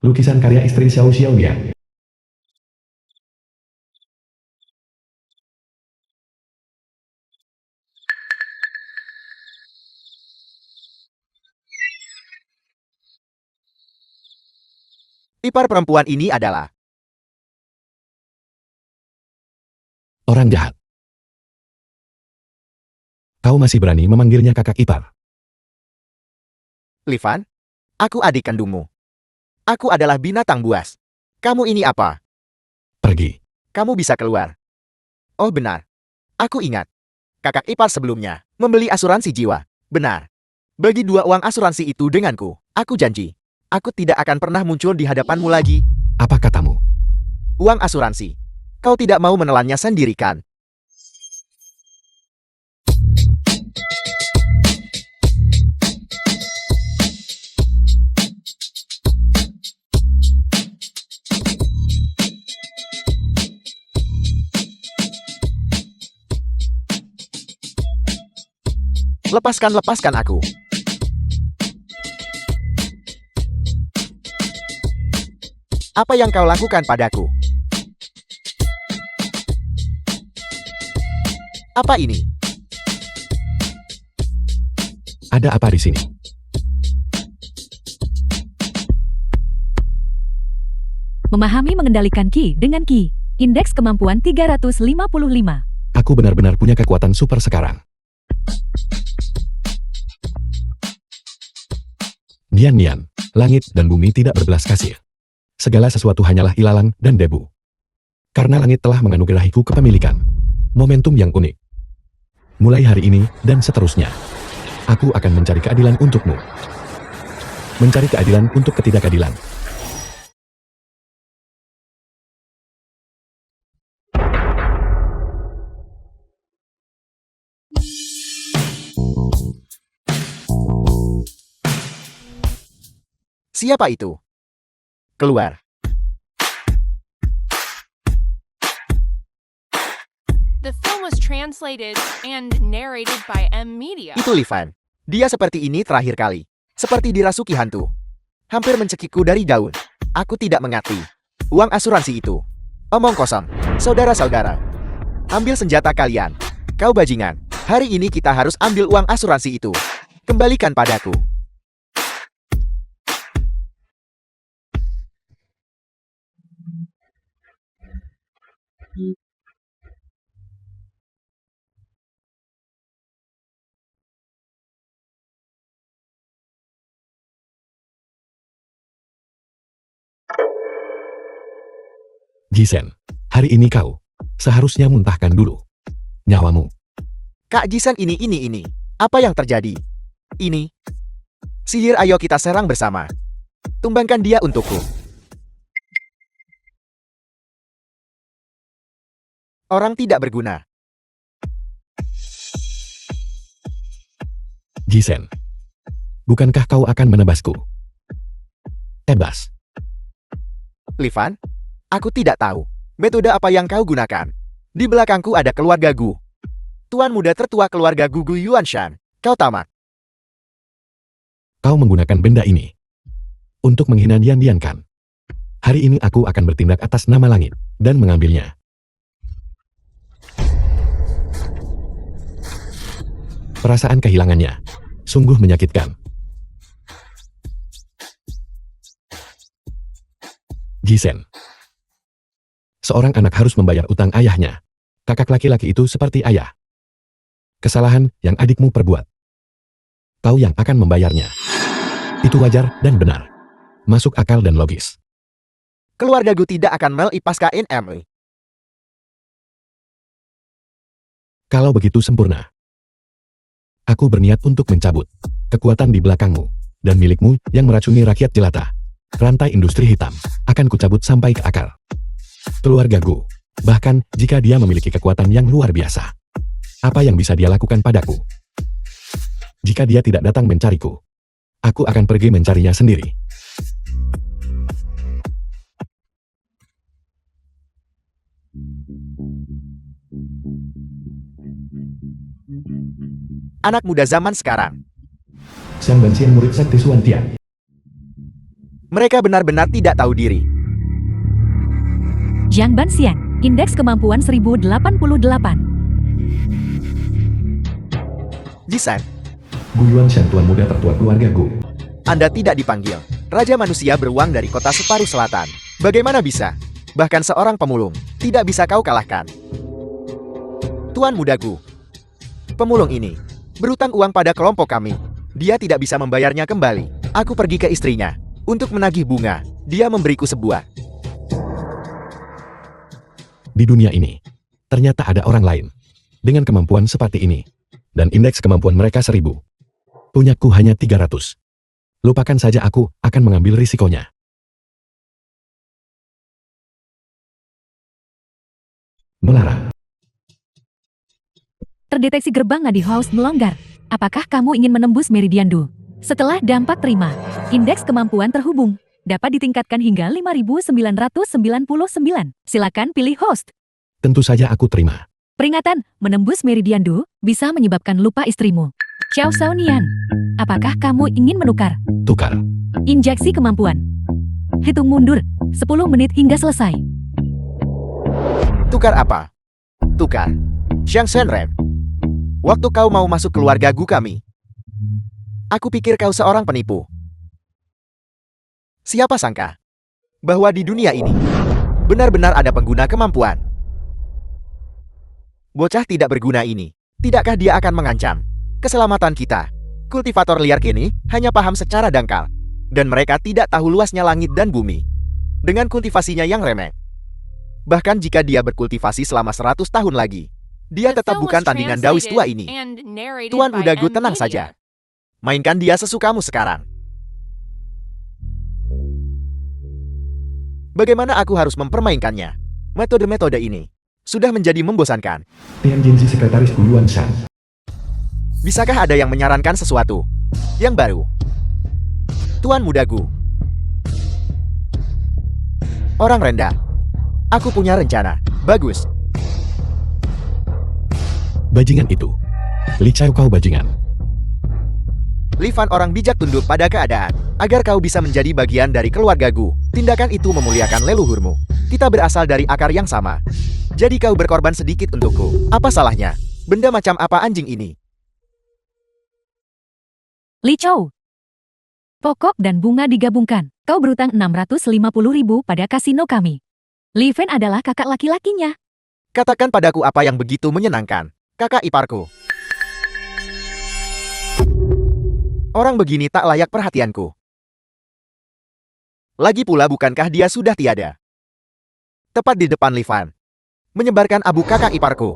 Lukisan karya istri Xiao Xiaoliang. Ipar perempuan ini adalah Orang jahat. Kau masih berani memanggilnya kakak ipar. Li Fan. Aku adik kandungmu. Aku adalah binatang buas. Kamu ini apa? Pergi. Kamu bisa keluar. Oh benar. Aku ingat. Kakak ipar sebelumnya membeli asuransi jiwa. Benar. Bagi 2 uang asuransi itu denganku. Aku janji. Aku tidak akan pernah muncul di hadapanmu lagi. Apa katamu? Uang asuransi. Kau tidak mau menelannya sendiri kan? Lepaskan aku. Apa yang kau lakukan padaku? Apa ini? Ada apa di sini? Memahami mengendalikan Ki dengan Ki. Indeks kemampuan 355. Aku benar-benar punya kekuatan super sekarang. Nian-nian, langit dan bumi tidak berbelas kasih. Segala sesuatu hanyalah ilalang dan debu. Karena langit telah menganugerahiku kepemilikan. Momentum yang unik. Mulai hari ini dan seterusnya. Aku akan mencari keadilan untukmu. Mencari keadilan untuk ketidakadilan. Siapa itu? Keluar. The film was translated and narrated by M Media. Itu Li Fan. Dia seperti ini terakhir kali. Seperti dirasuki hantu. Hampir mencekikku dari daun. Aku tidak mengerti. Uang asuransi itu. Omong kosong. Saudara-saudara. Ambil senjata kalian. Kau bajingan. Hari ini kita harus ambil uang asuransi itu. Kembalikan padaku. Jisen, hari ini kau seharusnya muntahkan dulu nyawamu. Kak Jisan ini. Apa yang terjadi? Ini. Sihir, ayo kita serang bersama. Tumbangkan dia untukku. Orang tidak berguna. Jisen, bukankah kau akan menebasku? Tebas. Li Fan, aku tidak tahu. Metode apa yang kau gunakan? Di belakangku ada keluarga Gu. Tuan muda tertua keluarga Gu Yuanshan. Kau tamat. Kau menggunakan benda ini untuk menghina Dian kan? Hari ini aku akan bertindak atas nama langit dan mengambilnya. Perasaan kehilangannya sungguh menyakitkan. Jisen, seorang anak harus membayar utang ayahnya. Kakak laki-laki itu seperti ayah. Kesalahan yang adikmu perbuat. Kau yang akan membayarnya. Itu wajar dan benar. Masuk akal dan logis. Keluarga Gu tidak akan melepaskan ME. Kalau begitu sempurna. Aku berniat untuk mencabut kekuatan di belakangmu dan milikmu yang meracuni rakyat jelata. Rantai industri hitam akan kucabut sampai ke akar. Keluarga Gu, bahkan jika dia memiliki kekuatan yang luar biasa. Apa yang bisa dia lakukan padaku? Jika dia tidak datang mencariku, aku akan pergi mencarinya sendiri. Anak muda zaman sekarang. Xiang Banxian murid sekte Suan Tian. Mereka benar-benar tidak tahu diri. Jiang Banxian, indeks kemampuan 1088. Jisan, Gu Yuanshan, tuan muda tertua keluarga Gu. Anda tidak dipanggil. Raja manusia beruang dari kota separuh selatan. Bagaimana bisa? Bahkan seorang pemulung tidak bisa kau kalahkan. Tuan mudaku, pemulung ini berutang uang pada kelompok kami. Dia tidak bisa membayarnya kembali. Aku pergi ke istrinya untuk menagih bunga. Dia memberiku sebuah. Di dunia ini, ternyata ada orang lain dengan kemampuan seperti ini. Dan indeks kemampuan mereka 1000. Punyaku hanya 300. Lupakan saja, aku akan mengambil risikonya. Melarang. Terdeteksi gerbang Ngadi House melonggar. Apakah kamu ingin menembus Meridian Du? Setelah dampak terima, indeks kemampuan terhubung dapat ditingkatkan hingga 5.999. Silakan pilih host. Tentu saja aku terima. Peringatan, menembus Meridian Du bisa menyebabkan lupa istrimu. Xiao Saonian, apakah kamu ingin menukar? Tukar. Injeksi kemampuan. Hitung mundur, 10 menit hingga selesai. Tukar apa? Tukar. Xiang Shenren. Waktu kau mau masuk keluarga Gu kami, aku pikir kau seorang penipu. Siapa sangka bahwa di dunia ini benar-benar ada pengguna kemampuan. Bocah tidak berguna ini, tidakkah dia akan mengancam keselamatan kita? Kultivator liar kini hanya paham secara dangkal, dan mereka tidak tahu luasnya langit dan bumi. Dengan kultivasinya yang remeh, bahkan jika dia berkultivasi selama 100 tahun lagi, dia The tetap film bukan was tandingan Dawis tua translated ini. and narrated Tuan by Udagu, M. tenang Media. saja. Mainkan dia sesukamu sekarang. Bagaimana aku harus mempermainkannya? Metode-metode ini sudah menjadi membosankan. Tianjin, sekretaris Gu Yuanshan. Bisakah ada yang menyarankan sesuatu yang baru? Tuan Mudagu. Orang rendah. Aku punya rencana. Bagus. Bajingan itu. Li Chao, kau bajingan. Li Fan, orang bijak, tunduk pada keadaan agar kau bisa menjadi bagian dari keluarga Gu. Tindakan itu memuliakan leluhurmu. Kita berasal dari akar yang sama. Jadi kau berkorban sedikit untukku. Apa salahnya? Benda macam apa anjing ini? Li Chou. Pokok dan bunga digabungkan. Kau berutang 650.000 pada kasino kami. Li Fen adalah kakak laki-lakinya. Katakan padaku apa yang begitu menyenangkan, kakak iparku. Orang begini tak layak perhatianku. Lagi pula bukankah dia sudah tiada? Tepat di depan Li Fan, menyebarkan abu kakak iparku.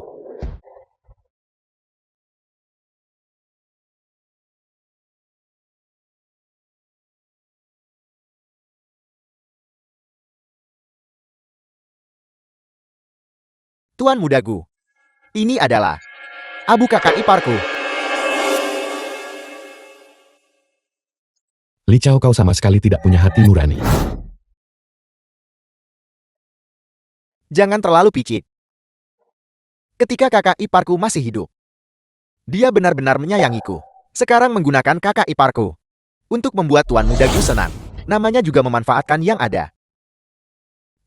Tuan Mudagu, ini adalah abu kakak iparku. Li Chao, kau sama sekali tidak punya hati nurani. Jangan terlalu picik. Ketika kakak iparku masih hidup, dia benar-benar menyayangiku. Sekarang menggunakan kakak iparku untuk membuat Tuan Mudagu senang. Namanya juga memanfaatkan yang ada.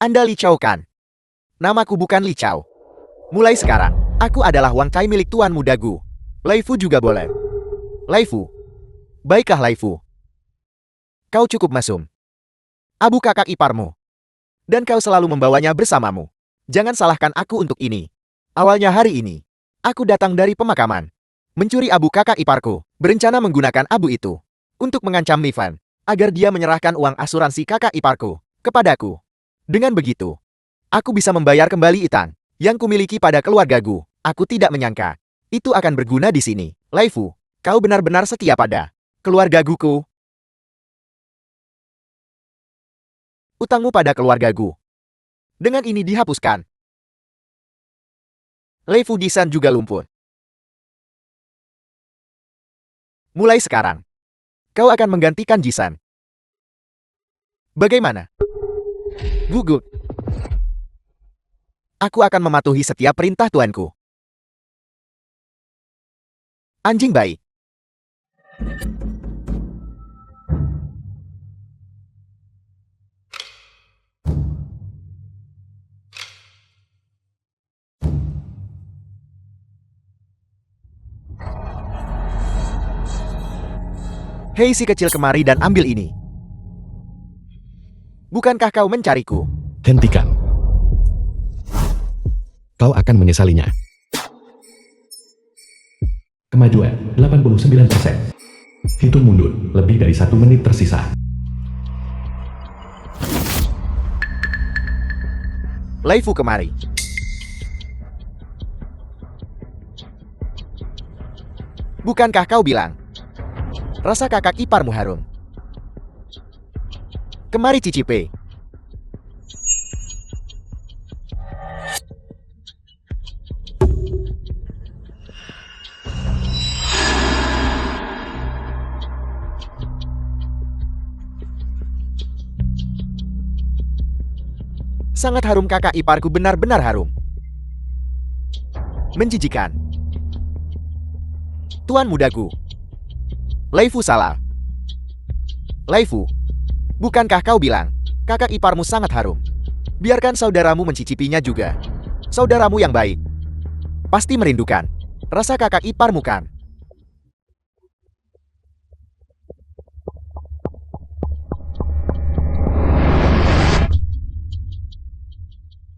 Anda Li Chao kan? Namaku bukan Li Chao. Mulai sekarang, aku adalah Wang Cai milik Tuan Mudagu. Laifu juga boleh. Laifu. Baiklah Laifu. Kau cukup mesum. Abu kakak iparmu. Dan kau selalu membawanya bersamamu. Jangan salahkan aku untuk ini. Awalnya hari ini, aku datang dari pemakaman. Mencuri abu kakak iparku. Berencana menggunakan abu itu untuk mengancam Li Fan agar dia menyerahkan uang asuransi kakak iparku kepadaku. Dengan begitu, aku bisa membayar kembali utang yang kumiliki pada keluarga Gu. Aku tidak menyangka itu akan berguna di sini. Laifu, kau benar-benar setia pada keluarga Guku. Utangmu pada keluarga Gu dengan ini dihapuskan. Laifu Disan juga lumpuh. Mulai sekarang, kau akan menggantikan Jisan. Bagaimana? Gugut. Aku akan mematuhi setiap perintah tuanku. Anjing baik. . Hei si kecil, kemari dan ambil ini. Bukankah kau mencariku? Hentikan. Kau akan menyesalinya. Kemajuan 89%. Hitung mundur, lebih dari 1 menit tersisa. Laifu, kemari. Bukankah kau bilang rasa kakak iparmu harum? Kemari cicipe. Sangat harum, kakak iparku benar-benar harum. Menjijikan. Tuan mudaku. Laifu salah. Laifu, bukankah kau bilang kakak iparmu sangat harum? Biarkan saudaramu mencicipinya juga. Saudaramu yang baik pasti merindukan rasa kakak iparmu, kan?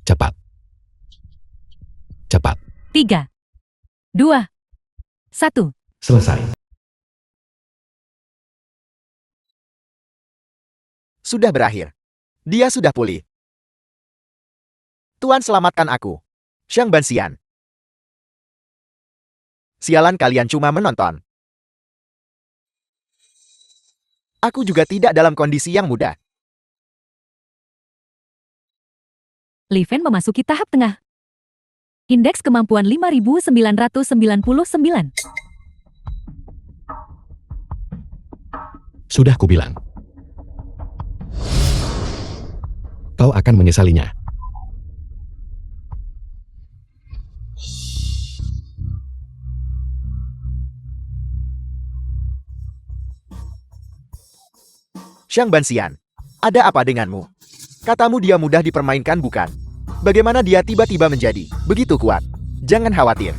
Cepat. Cepat. 3, 2, 1. Selesai. Sudah berakhir. Dia sudah pulih. Tuan, selamatkan aku. Xiang Banxian. Sialan, kalian cuma menonton. Aku juga tidak dalam kondisi yang mudah. Li Fen memasuki tahap tengah. Indeks kemampuan 5.999. Sudah kubilang. Kau akan menyesalinya. Xiang Banxian, ada apa denganmu? Katamu dia mudah dipermainkan, bukan? Bagaimana dia tiba-tiba menjadi begitu kuat? Jangan khawatir.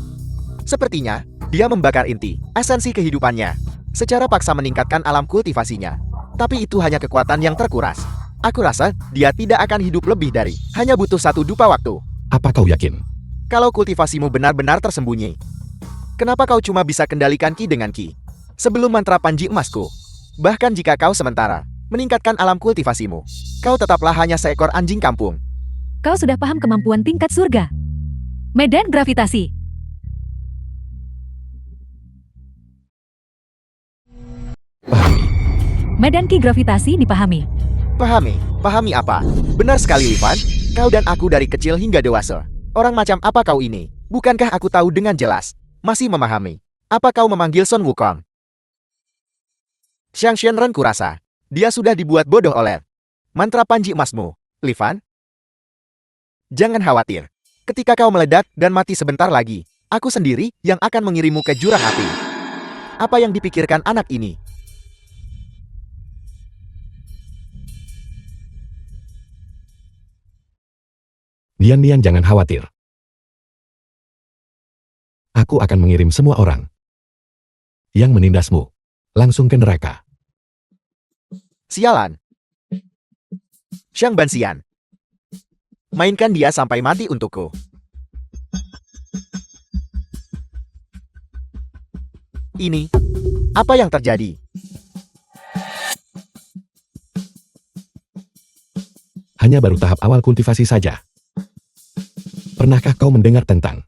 Sepertinya dia membakar inti esensi kehidupannya, secara paksa meningkatkan alam kultivasinya. Tapi itu hanya kekuatan yang terkuras. Aku rasa dia tidak akan hidup lebih dari hanya butuh 1 dupa waktu. Apa kau yakin? Kalau kultivasimu benar-benar tersembunyi, kenapa kau cuma bisa kendalikan ki dengan ki sebelum mantra panji emasku? Bahkan jika kau sementara meningkatkan alam kultivasimu, kau tetaplah hanya seekor anjing kampung. Kau sudah paham kemampuan tingkat surga. Medan gravitasi. Pahami. Medan ki gravitasi dipahami. Pahami apa? Benar sekali, Livan. Kau dan aku dari kecil hingga dewasa. Orang macam apa kau ini? Bukankah aku tahu dengan jelas? Masih memahami. Apa kau memanggil Sun Wukong? Xiang Xianren, kurasa dia sudah dibuat bodoh oleh mantra panji emasmu, Livan. Jangan khawatir. Ketika kau meledak dan mati sebentar lagi, aku sendiri yang akan mengirimmu ke jurang api. Apa yang dipikirkan anak ini? Dian, jangan khawatir. Aku akan mengirim semua orang yang menindasmu langsung ke neraka. Sialan. Xiang Banxian, mainkan dia sampai mati untukku. Ini, apa yang terjadi? Hanya baru tahap awal kultivasi saja. Pernahkah kau mendengar tentang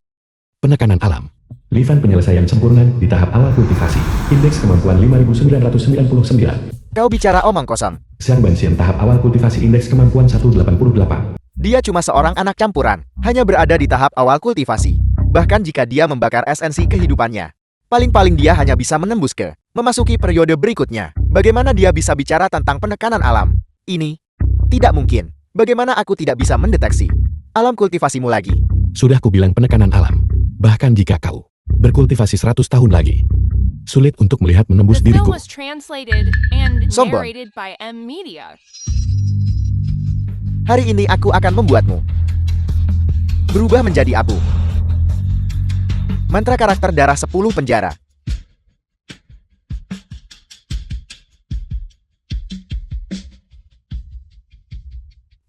penekanan alam? Livan penyelesaian sempurna di tahap awal kultivasi. Indeks kemampuan 5.999. Kau bicara omong kosong. Xiang Banxian tahap awal kultivasi indeks kemampuan 188. Dia cuma seorang anak campuran, hanya berada di tahap awal kultivasi. Bahkan jika dia membakar esensi kehidupannya, paling-paling dia hanya bisa menembus ke memasuki periode berikutnya. Bagaimana dia bisa bicara tentang penekanan alam? Ini tidak mungkin. Bagaimana aku tidak bisa mendeteksi alam kultivasimu lagi? Sudah kubilang penekanan alam. Bahkan jika kau berkultivasi 100 tahun lagi, sulit untuk melihat menembus The film diriku. was translated and Sombong. narrated by M Media. Hari ini aku akan membuatmu berubah menjadi abu. Mantra karakter darah 10 penjara.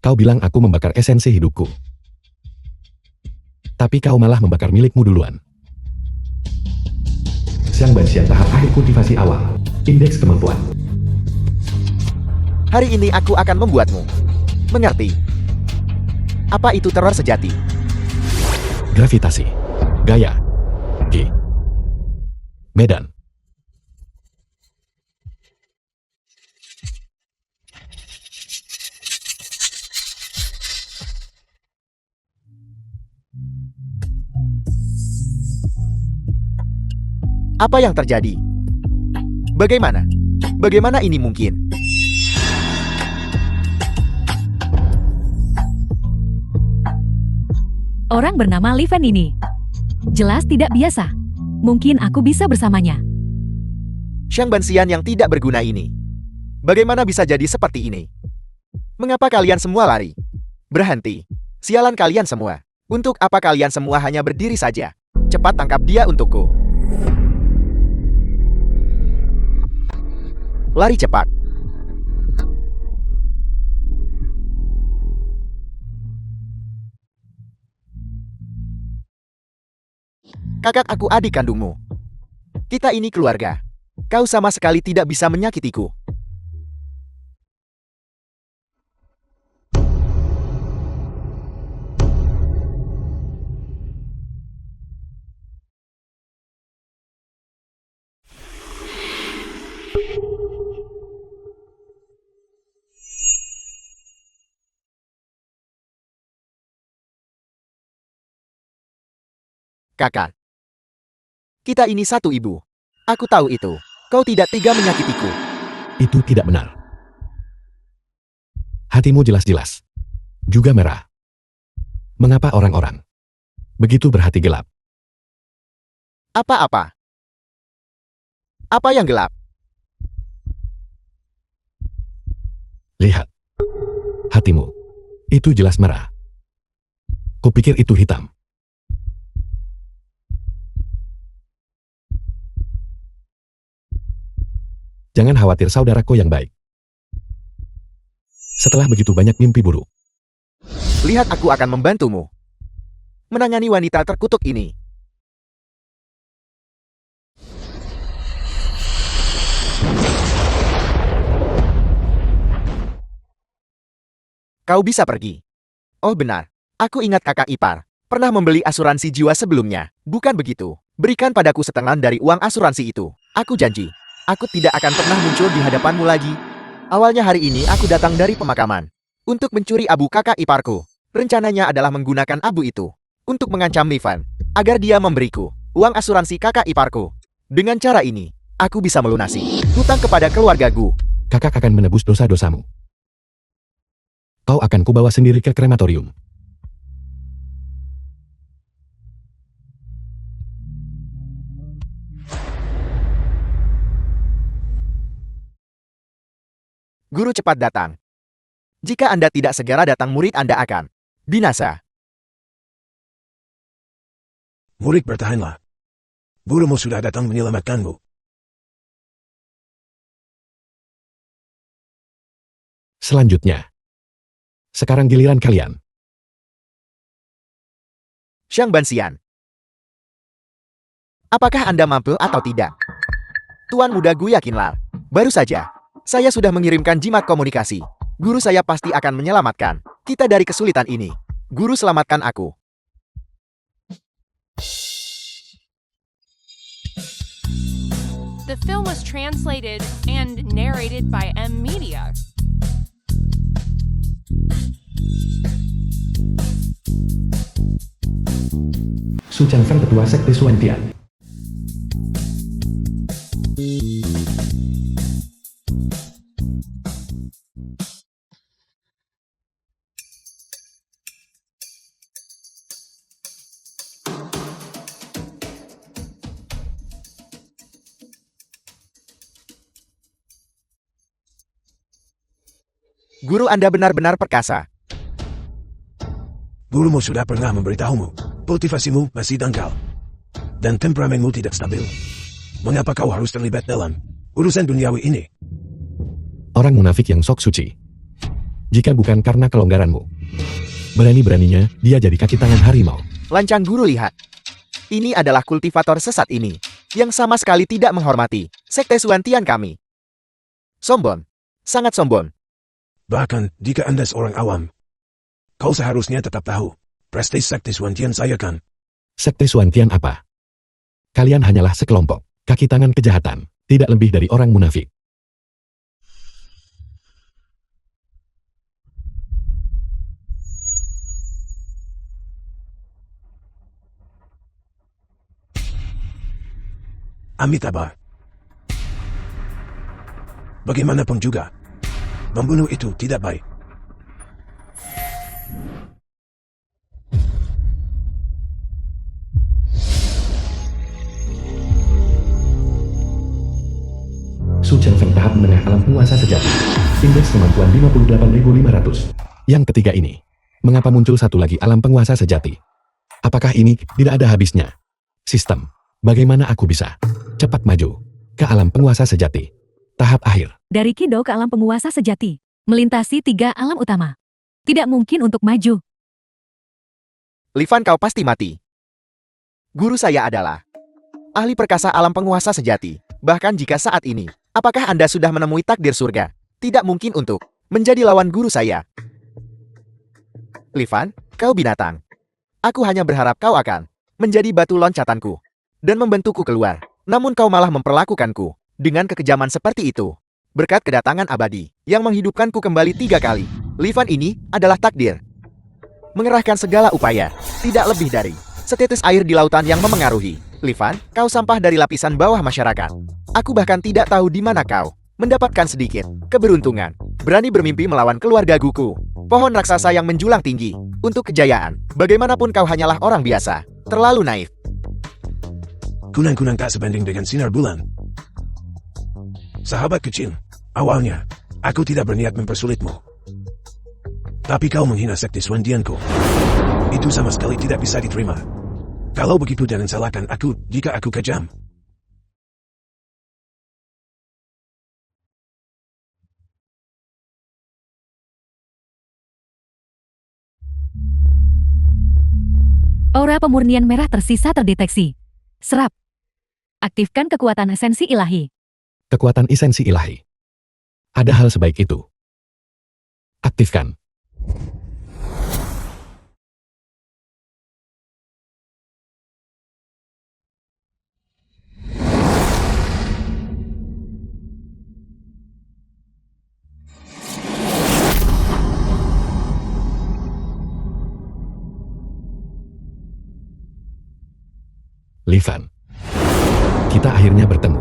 Kau bilang aku membakar esensi hidupku. Tapi kau malah membakar milikmu duluan. Xiang Banxian tahap akhir kultivasi awal. Indeks kemampuan. Hari ini aku akan membuatmu mengerti. Apa itu teror sejati? Gravitasi. Gaya. G. Medan. Apa yang terjadi? Bagaimana? Bagaimana ini mungkin? Orang bernama Li Fen ini jelas tidak biasa. Mungkin aku bisa bersamanya. Xiang Banxian yang tidak berguna ini. Bagaimana bisa jadi seperti ini? Mengapa kalian semua lari? Berhenti. Sialan kalian semua. Untuk apa kalian semua hanya berdiri saja? Cepat tangkap dia untukku. Lari cepat. Kakak aku adik kandungmu. Kita ini keluarga. Kau sama sekali tidak bisa menyakitiku. Kakak. Kita ini satu ibu. Aku tahu itu. Kau tidak tega menyakitiku. Itu tidak benar. Hatimu jelas-jelas juga merah. Mengapa orang-orang begitu berhati gelap? Apa-apa? Apa yang gelap? Lihat. Hatimu. Itu jelas merah. Kupikir itu hitam. Jangan khawatir saudaraku yang baik. Setelah begitu banyak mimpi buruk, Lihat, aku akan membantumu menangani wanita terkutuk ini. Kau bisa pergi. Oh benar, aku ingat kakak ipar pernah membeli asuransi jiwa sebelumnya. Bukan begitu? Berikan padaku setengah dari uang asuransi itu. Aku janji. Aku tidak akan pernah muncul di hadapanmu lagi. Awalnya hari ini aku datang dari pemakaman untuk mencuri abu kakak iparku. Rencananya adalah menggunakan abu itu untuk mengancam Li Fen agar dia memberiku uang asuransi kakak iparku. Dengan cara ini, aku bisa melunasi hutang kepada keluargaku. kakak akan menebus dosa-dosamu. Kau akan kubawa sendiri ke krematorium. Guru cepat datang. Jika Anda tidak segera datang, murid Anda akan binasa. Murid, bertahanlah. Gurumu sudah datang menyelamatkanmu. Selanjutnya. Sekarang giliran kalian. Xiang Banxian. Apakah Anda mampu atau tidak? Tuan muda Gu yakinlah. Baru saja, saya sudah mengirimkan jimat komunikasi. Guru saya pasti akan menyelamatkan kita dari kesulitan ini. Guru, selamatkan aku. The film was translated and narrated by M Media. Su Changfeng, Ketua Sekte Suantian. Guru, Anda benar-benar perkasa. Gurumu sudah pernah memberitahumu, kultivasimu masih dangkal. Dan temperamenmu tidak stabil. Mengapa kau harus terlibat dalam urusan duniawi ini? Orang munafik yang sok suci. jika bukan karena kelonggaranmu. Berani-beraninya, dia jadi kaki tangan harimau. Lancang guru lihat. Ini adalah kultivator sesat ini, yang sama sekali tidak menghormati sekte Suantian kami. Sombong. Sangat sombong. Bahkan, jika Anda seorang awam, kau seharusnya tetap tahu, prestis sekte Suantian saya kan. Sekte Suantian apa? Kalian hanyalah sekelompok kaki tangan kejahatan, tidak lebih dari orang munafik. Amitabha. Bagaimanapun juga, membunuh itu tidak baik. Su Chen Feng tahap menengah alam penguasa sejati. Indeks kemampuan 58.500. Yang ketiga ini. Mengapa muncul satu lagi alam penguasa sejati? Apakah ini tidak ada habisnya? Sistem. Bagaimana aku bisa cepat maju ke alam penguasa sejati? Tahap akhir. Dari Kido ke alam penguasa sejati. Melintasi 3 alam utama. Tidak mungkin untuk maju. Li Fan, kau pasti mati. Guru saya adalah ahli perkasa alam penguasa sejati. Bahkan jika saat ini, apakah Anda sudah menemui takdir surga? Tidak mungkin untuk menjadi lawan guru saya. Li Fan, kau binatang. Aku hanya berharap kau akan menjadi batu loncatanku dan membentukku keluar. Namun kau malah memperlakukanku dengan kekejaman seperti itu. Berkat kedatangan abadi yang menghidupkanku kembali 3 kali. Li Fan ini adalah takdir. Mengerahkan segala upaya, tidak lebih dari setetes air di lautan yang memengaruhi. Li Fan, kau sampah dari lapisan bawah masyarakat. Aku bahkan tidak tahu di mana kau mendapatkan sedikit keberuntungan. Berani bermimpi melawan keluarga Guku. Pohon raksasa yang menjulang tinggi untuk kejayaan. Bagaimanapun kau hanyalah orang biasa. Terlalu naif. Kunang-kunang tak sebanding dengan sinar bulan. Sahabat kecil, awalnya, aku tidak berniat mempersulitmu. Tapi kau menghina sekte Suantianku. Itu sama sekali tidak bisa diterima. Kalau begitu jangan salahkan aku jika aku kejam. Aura pemurnian merah tersisa terdeteksi. Serap. Aktifkan kekuatan esensi ilahi. Kekuatan esensi ilahi. Ada hal sebaik itu. Aktifkan. Li Fan. Kita akhirnya bertemu.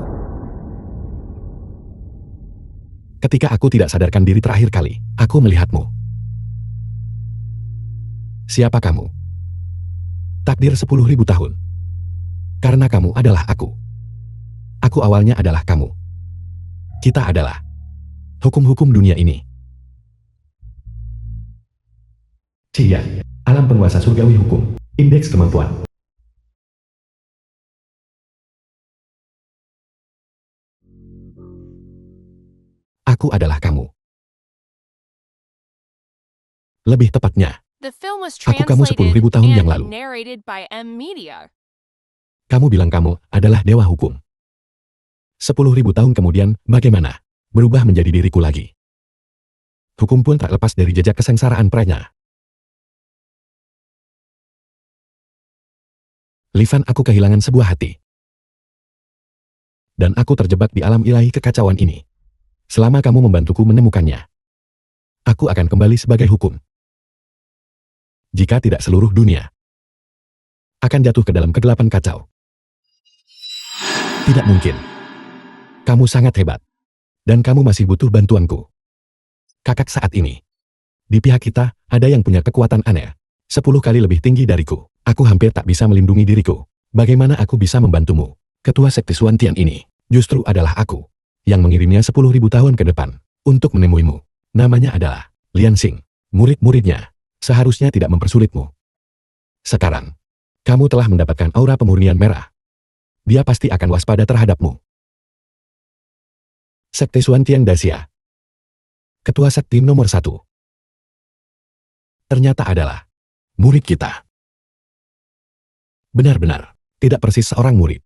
Ketika aku tidak sadarkan diri terakhir kali, aku melihatmu. Siapa kamu? Takdir 10.000 tahun. Karena kamu adalah aku. Aku awalnya adalah kamu. Kita adalah hukum-hukum dunia ini. Cia, alam penguasa surgawi hukum. Indeks kemampuan. Aku adalah kamu. Lebih tepatnya, The film was Aku kamu 10.000 translated tahun yang and lalu. narrated by M Media. kamu bilang kamu adalah dewa hukum. 10.000 tahun kemudian, bagaimana? Berubah menjadi diriku lagi. Hukum pun tak lepas dari jejak kesengsaraan pranya. Li Fan, aku kehilangan sebuah hati. Dan aku terjebak di alam ilahi kekacauan ini. Selama kamu membantuku menemukannya, aku akan kembali sebagai hukum. Jika tidak, seluruh dunia akan jatuh ke dalam kegelapan kacau. Tidak mungkin. Kamu sangat hebat. Dan kamu masih butuh bantuanku. Kakak, saat ini, di pihak kita, ada yang punya kekuatan aneh. 10 kali lebih tinggi dariku. Aku hampir tak bisa melindungi diriku. Bagaimana aku bisa membantumu? Ketua sekte Suantian ini, justru adalah aku yang mengirimnya 10.000 tahun ke depan untuk menemuimu. Namanya adalah Lian Xing. Murid-muridnya seharusnya tidak mempersulitmu. Sekarang, kamu telah mendapatkan aura pemurnian merah. Dia pasti akan waspada terhadapmu. Sekte Suantian Dacia. Ketua Sakti nomor 1. ternyata adalah murid kita. Benar-benar, tidak persis seorang murid.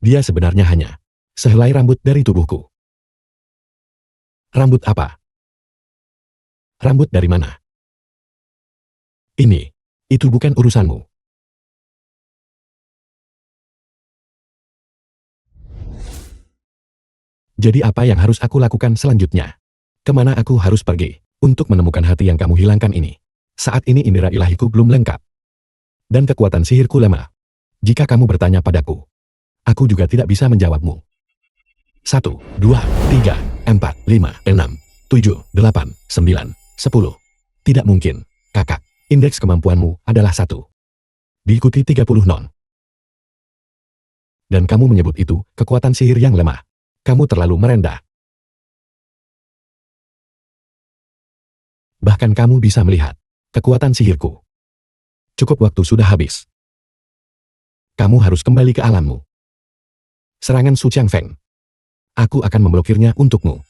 Dia sebenarnya hanya sehelai rambut dari tubuhku. Rambut apa? Rambut dari mana? Itu bukan urusanmu. Jadi apa yang harus aku lakukan selanjutnya? Kemana aku harus pergi untuk menemukan hati yang kamu hilangkan ini? Saat ini indera ilahiku belum lengkap. Dan kekuatan sihirku lemah. Jika kamu bertanya padaku, aku juga tidak bisa menjawabmu. 1, 2, 3, 4, 5, 6, 7, 8, 9, 10. Tidak mungkin, kakak. Indeks kemampuanmu adalah 1. Diikuti 30 non. Dan kamu menyebut itu kekuatan sihir yang lemah. Kamu terlalu merendah. Bahkan kamu bisa melihat kekuatan sihirku. Cukup waktu sudah habis. Kamu harus kembali ke alammu. Serangan Su Qiangfeng. Aku akan memblokirnya untukmu.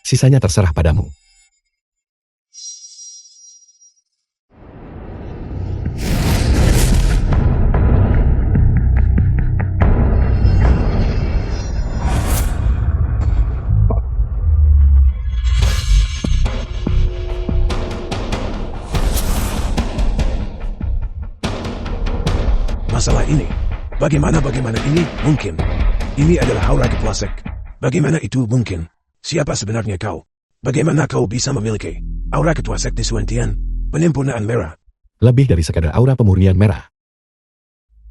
Sisanya terserah padamu. Masalah ini. Bagaimana ini mungkin? Ini adalah aura ketua sek. Bagaimana itu mungkin? Siapa sebenarnya kau? Bagaimana kau bisa memiliki aura ketua sekte Suantian, penyempurnaan merah? Lebih dari sekadar aura pemurnian merah.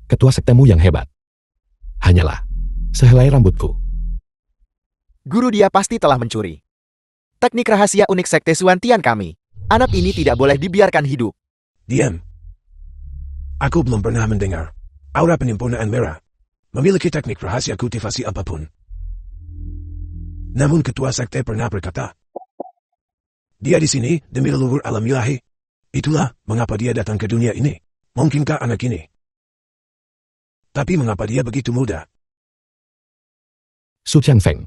Ketua sektemu yang hebat hanyalah sehelai rambutku. Guru, dia pasti telah mencuri teknik rahasia unik sekte Suantian kami. Anak ini tidak boleh dibiarkan hidup. Diam. Aku belum pernah mendengar aura penyempurnaan merah memiliki teknik rahasia kultivasi apapun. Namun ketua sekte pernah berkata, dia di sini demi leluhur alam ilahi. Itulah mengapa dia datang ke dunia ini. Mungkinkah anak ini? Tapi mengapa dia begitu muda? Su Qiangfeng,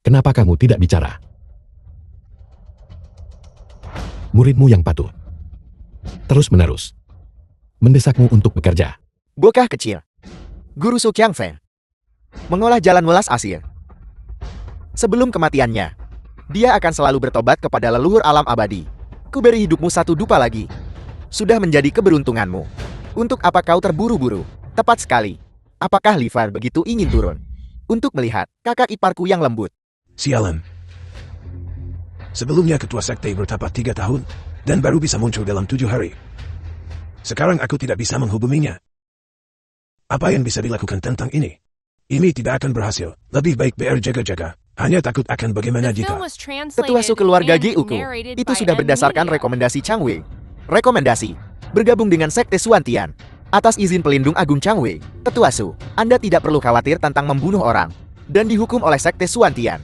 kenapa kamu tidak bicara? Muridmu yang patuh terus-menerus mendesakmu untuk bekerja. Bocah kecil. Guru Su Qiangfeng mengolah jalan welas asir. Sebelum kematiannya, dia akan selalu bertobat kepada leluhur alam abadi. Kuberi hidupmu satu dupa lagi. Sudah menjadi keberuntunganmu. Untuk apa kau terburu-buru? Tepat sekali. Apakah Livan begitu ingin turun untuk melihat kakak iparku yang lembut? Sialan. Sebelumnya ketua sekte bertapa 3 tahun, dan baru bisa muncul dalam 7 hari. Sekarang aku tidak bisa menghubunginya. Apa yang bisa dilakukan tentang ini? Ini tidak akan berhasil. Lebih baik berjaga-jaga. Hanya takut akan bagaimana The jika... film was translated Tetua su keluarga and GUku. narrated Itu by sudah berdasarkan NVIDIA. rekomendasi Chang Wei. Rekomendasi. Bergabung dengan Sekte Suantian. Atas izin pelindung agung Chang Wei. Tetua Su, Anda tidak perlu khawatir tentang membunuh orang. Dan dihukum oleh Sekte Suantian.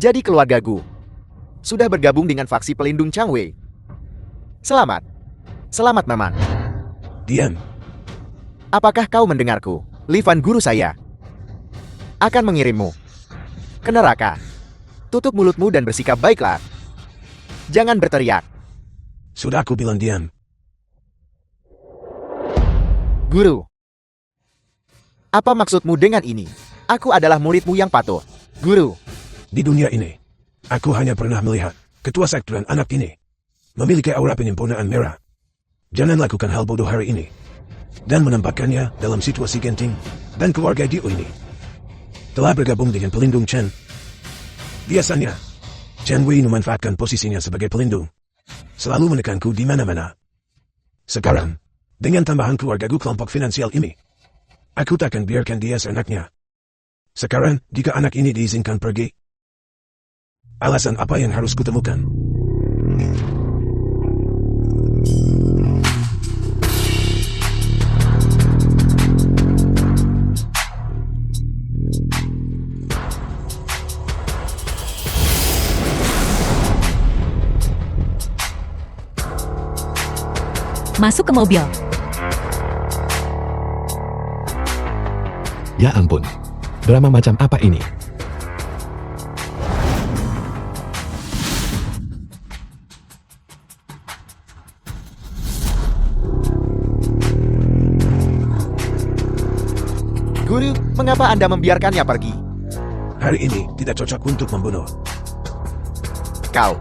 Jadi keluarga Gu sudah bergabung dengan faksi pelindung Chang Wei. Selamat. Selamat memang. Diam. Apakah kau mendengarku? Livan guru saya akan mengirimmu ke neraka. Tutup mulutmu dan bersikap baiklah. Jangan berteriak. Sudah aku bilang diam. Guru. Apa maksudmu dengan ini? Aku adalah muridmu yang patuh. Guru. Di dunia ini, aku hanya pernah melihat ketua sekte dan anak ini memiliki aura penyempurnaan merah. Jangan lakukan hal bodoh hari ini dan menempatkannya dalam situasi genting dan keluarga Dio ini telah bergabung dengan pelindung Chen. Biasanya, Chen Wei memanfaatkan posisinya sebagai pelindung, selalu menekanku di mana-mana. Sekarang, dengan tambahan keluargaku kelompok finansial ini, aku takkan biarkan dia seenaknya. Sekarang, jika anak ini diizinkan pergi, alasan apa yang harus kutemukan? Masuk ke mobil. Ya ampun, drama macam apa ini? Guru, mengapa Anda membiarkannya pergi? Hari ini tidak cocok untuk membunuh. Kau.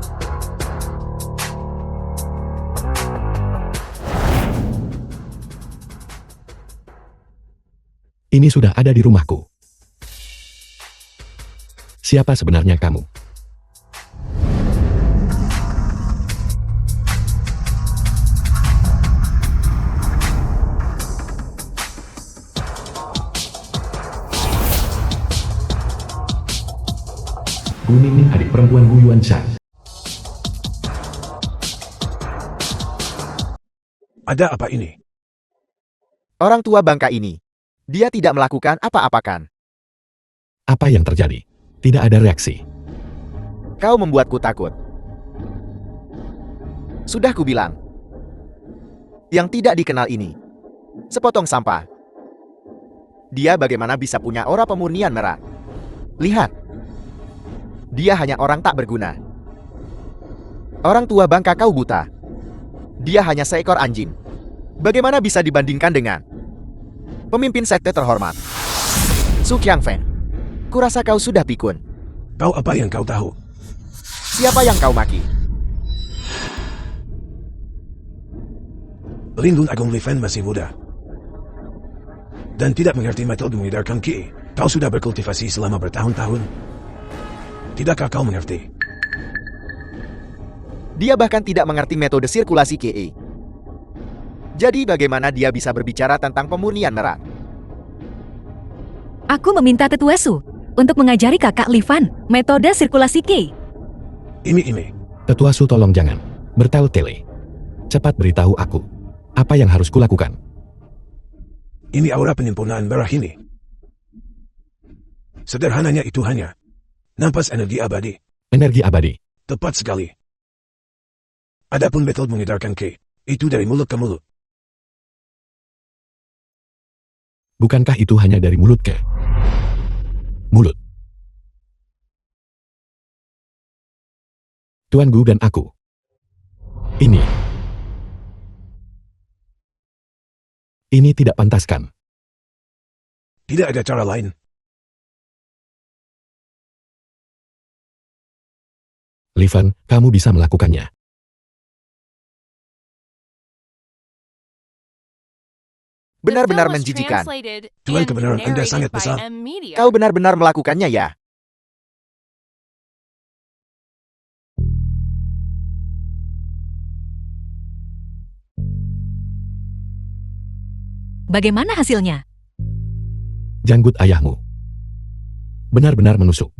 Ini sudah ada di rumahku. Siapa sebenarnya kamu? Guning adik perempuan Gu Yuanshan. Ada apa ini? Orang tua bangka ini. Dia tidak melakukan apa-apa kan? Apa yang terjadi? Tidak ada reaksi. Kau membuatku takut. Sudah kubilang. Yang tidak dikenal ini. Sepotong sampah. Dia bagaimana bisa punya aura pemurnian merah? Lihat. Dia hanya orang tak berguna. Orang tua bangka kau buta. Dia hanya seekor anjing. Bagaimana bisa dibandingkan dengan pemimpin sekte terhormat? Su Qiangfeng. Kurasa kau sudah pikun. Tahu apa yang kau tahu? Siapa yang kau maki? Lindun Agung Li Fen masih muda. Dan tidak mengerti metode mengedarkan ki. Kau sudah berkultivasi selama bertahun-tahun. Tidakkah kau mengerti? Dia bahkan tidak mengerti metode sirkulasi Ki. Jadi bagaimana dia bisa berbicara tentang pemurnian merah? Aku meminta Tetua Su untuk mengajari kakak Li Fan metode sirkulasi Qi. Ini. Tetua Su, tolong jangan bertele-tele. Cepat beritahu aku. Apa yang harus kulakukan? Ini aura penyempurnaan merah ini. Sederhananya itu hanya nampas energi abadi. Energi abadi. Tepat sekali. Adapun metode mengedarkan ki, itu dari mulut ke mulut. Bukankah itu hanya dari mulut ke mulut? Tuan Gu dan aku. Ini tidak pantaskan. Tidak ada cara lain. Li Fan, kamu bisa melakukannya. Benar-benar The film was menjijikan. translated Tuan, and kebenaran Anda narrated sangat by besar. M Media. Kau benar-benar melakukannya ya? Bagaimana hasilnya? Janggut ayahmu. Benar-benar menusuk.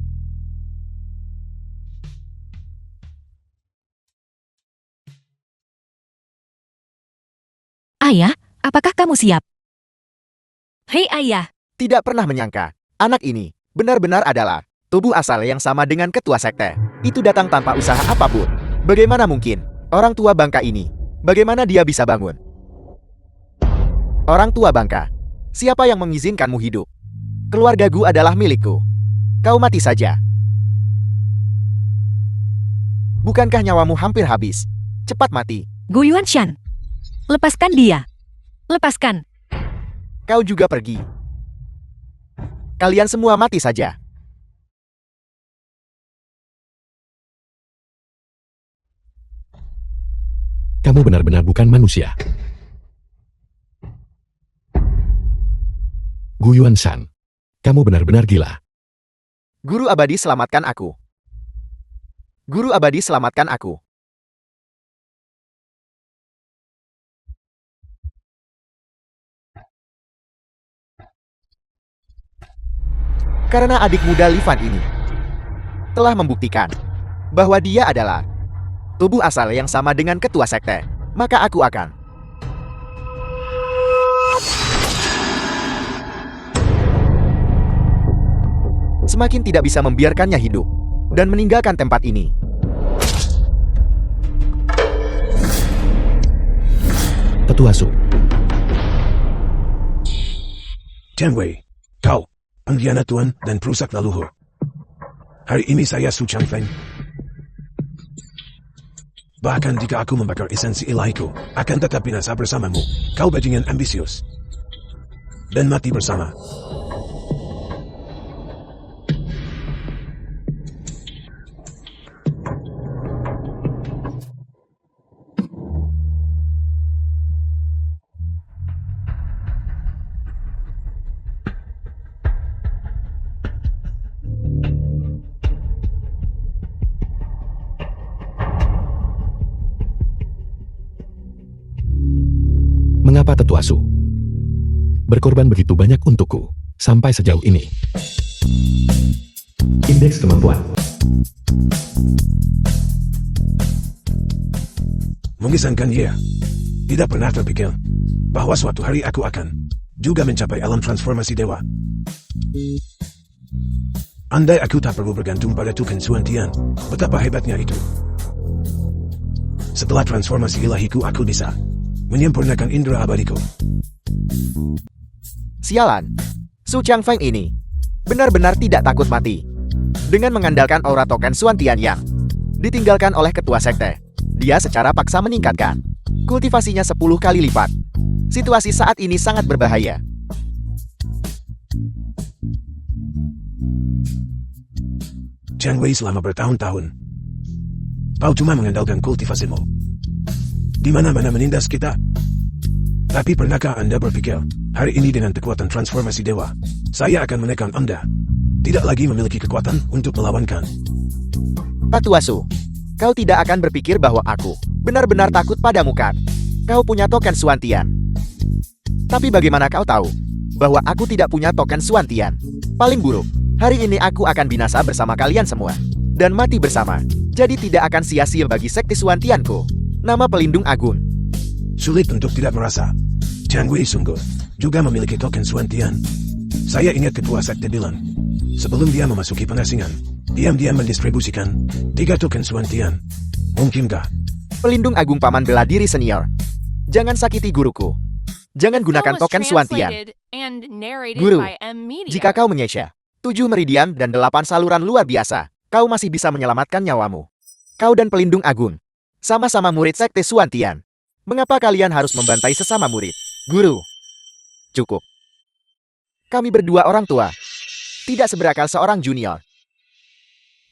Ayah, apakah kamu siap? Hei ayah, Tidak pernah menyangka, anak ini benar-benar adalah tubuh asal yang sama dengan ketua sekte. Itu datang tanpa usaha apapun. Bagaimana mungkin? Orang tua bangka ini, bagaimana dia bisa bangun? Orang tua bangka, siapa yang mengizinkanmu hidup? Keluarga Gu adalah milikku. Kau mati saja. Bukankah nyawamu hampir habis? Cepat mati. Gu Yuanshan. Lepaskan dia. Lepaskan. Kau juga pergi. Kalian semua mati saja. Kamu benar-benar bukan manusia. Gu Yuanshan. Kamu benar-benar gila. Guru abadi selamatkan aku. Guru abadi selamatkan aku. Karena adik muda Li Fan ini telah membuktikan bahwa dia adalah tubuh asal yang sama dengan ketua sekte, maka aku akan semakin tidak bisa membiarkannya hidup dan meninggalkan tempat ini. Tetua Su. Chen Wei, kau, pengkhianat Tuan dan perusak leluhur. Hari ini saya Su Changfeng. Bahkan jika aku membakar esensi ilahiku, akan tetap binasa bersamamu. Kau bajingan ambisius. Dan mati bersama. Mengapa Tetua Su berkorban begitu banyak untukku sampai sejauh ini? Indeks kemampuan. Mengesankan ya. Tidak pernah terpikir bahwa suatu hari aku akan juga mencapai alam transformasi dewa. Andai aku tak perlu bergantung pada token Suantian, betapa hebatnya itu. Setelah transformasi ilahiku, aku bisa menyempurnakan indera abadiku. Sialan, Su Changfeng ini benar-benar tidak takut mati. Dengan mengandalkan aura token Suantian yang ditinggalkan oleh ketua sekte, dia secara paksa meningkatkan kultivasinya 10 kali lipat. Situasi saat ini sangat berbahaya. Jiang Wei selama bertahun-tahun, kau cuma mengandalkan kultivasimu. Di mana-mana menindas kita. Tapi pernahkah Anda berpikir, hari ini dengan kekuatan transformasi dewa, saya akan menekan Anda? Tidak lagi memiliki kekuatan untuk melawankan. Tetua Su, kau tidak akan berpikir bahwa aku benar-benar takut padamu kan? Kau punya token Suantian. Tapi bagaimana kau tahu bahwa aku tidak punya token Suantian? Paling buruk, hari ini aku akan binasa bersama kalian semua. Dan mati bersama. Jadi tidak akan sia-sia bagi sekte Suantianku. Nama pelindung agung. Sulit untuk tidak merasa. Jiang Wei sungguh juga memiliki token Suantian. Saya ingat ketua sekte bilang, sebelum dia memasuki pengasingan, diam-diam mendistribusikan 3 token Suantian. Mungkinkah? Pelindung agung paman bela diri senior. Jangan sakiti guruku. Jangan gunakan Film was token Suantian. translated and narrated Guru, by M Media. jika kau menyesha 7 meridian dan 8 saluran luar biasa, kau masih bisa menyelamatkan nyawamu. Kau dan pelindung agung sama-sama murid sekte Suantian. Mengapa kalian harus membantai sesama murid? Guru, cukup. Kami berdua orang tua, tidak seberakal seorang junior.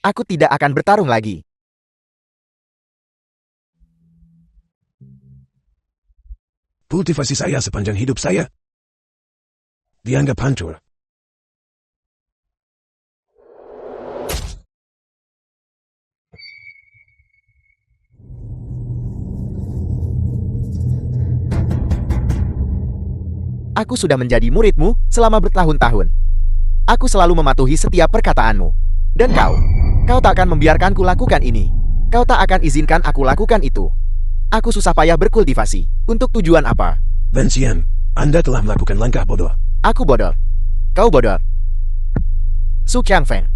Aku tidak akan bertarung lagi. Kultivasi saya sepanjang hidup saya dianggap hancur. Aku sudah menjadi muridmu selama bertahun-tahun. Aku selalu mematuhi setiap perkataanmu. Dan kau tak akan membiarkanku lakukan ini. Kau tak akan izinkan aku lakukan itu. Aku susah payah berkultivasi. Untuk tujuan apa? Ben Xian, Anda telah melakukan langkah bodoh. Aku bodoh. Kau bodoh. Su Changfeng.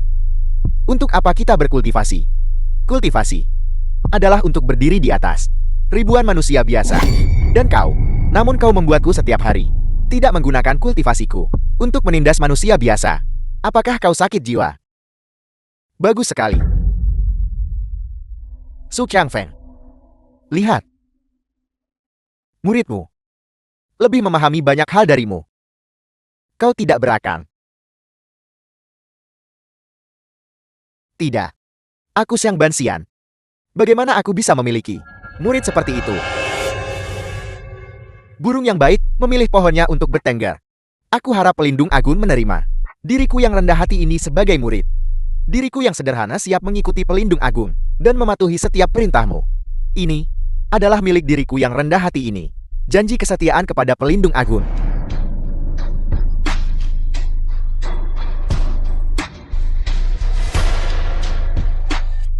Untuk apa kita berkultivasi? Kultivasi adalah untuk berdiri di atas ribuan manusia biasa. Dan namun kau membuatku setiap hari tidak menggunakan kultivasiku untuk menindas manusia biasa. Apakah kau sakit jiwa? Bagus sekali. Su Changfeng. Lihat. Muridmu lebih memahami banyak hal darimu. Kau tidak berakal. Tidak. Aku Xiang Banxian. Bagaimana aku bisa memiliki murid seperti itu? Burung yang baik memilih pohonnya untuk bertengger. Aku harap pelindung agung menerima diriku yang rendah hati ini sebagai murid. Diriku yang sederhana siap mengikuti pelindung agung dan mematuhi setiap perintahmu. Ini adalah milik diriku yang rendah hati ini. Janji kesetiaan kepada pelindung agung.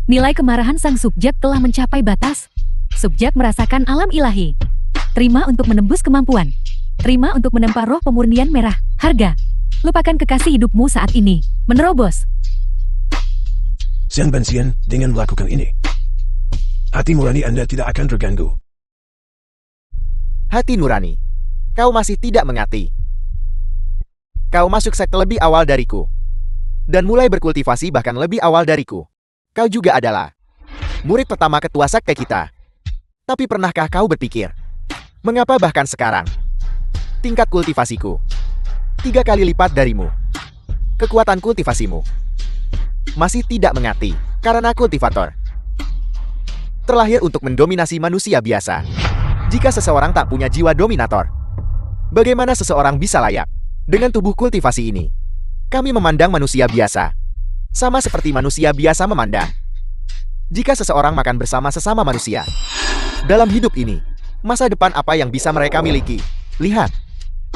Nilai kemarahan sang subjek telah mencapai batas. Subjek merasakan alam ilahi. Terima untuk menembus kemampuan. Terima untuk menempa roh pemurnian merah. Harga. Lupakan kekasih hidupmu saat ini. Menerobos. Xiang Banxian, dengan melakukan ini, hati nurani Anda tidak akan terganggu. Hati nurani. Kau masih tidak mengerti. Kau masuk sekte lebih awal dariku. Dan mulai berkultivasi bahkan lebih awal dariku. Kau juga adalah murid pertama ketua sekte kita. Tapi pernahkah kau berpikir, mengapa bahkan sekarang tingkat kultivasiku 3 kali lipat darimu? Kekuatan kultivasimu masih tidak mengerti karena kultivator terlahir untuk mendominasi manusia biasa. Jika seseorang tak punya jiwa dominator, bagaimana seseorang bisa layak dengan tubuh kultivasi ini? Kami memandang manusia biasa sama seperti manusia biasa memandang. Jika seseorang makan bersama sesama manusia dalam hidup ini, masa depan apa yang bisa mereka miliki? Lihat,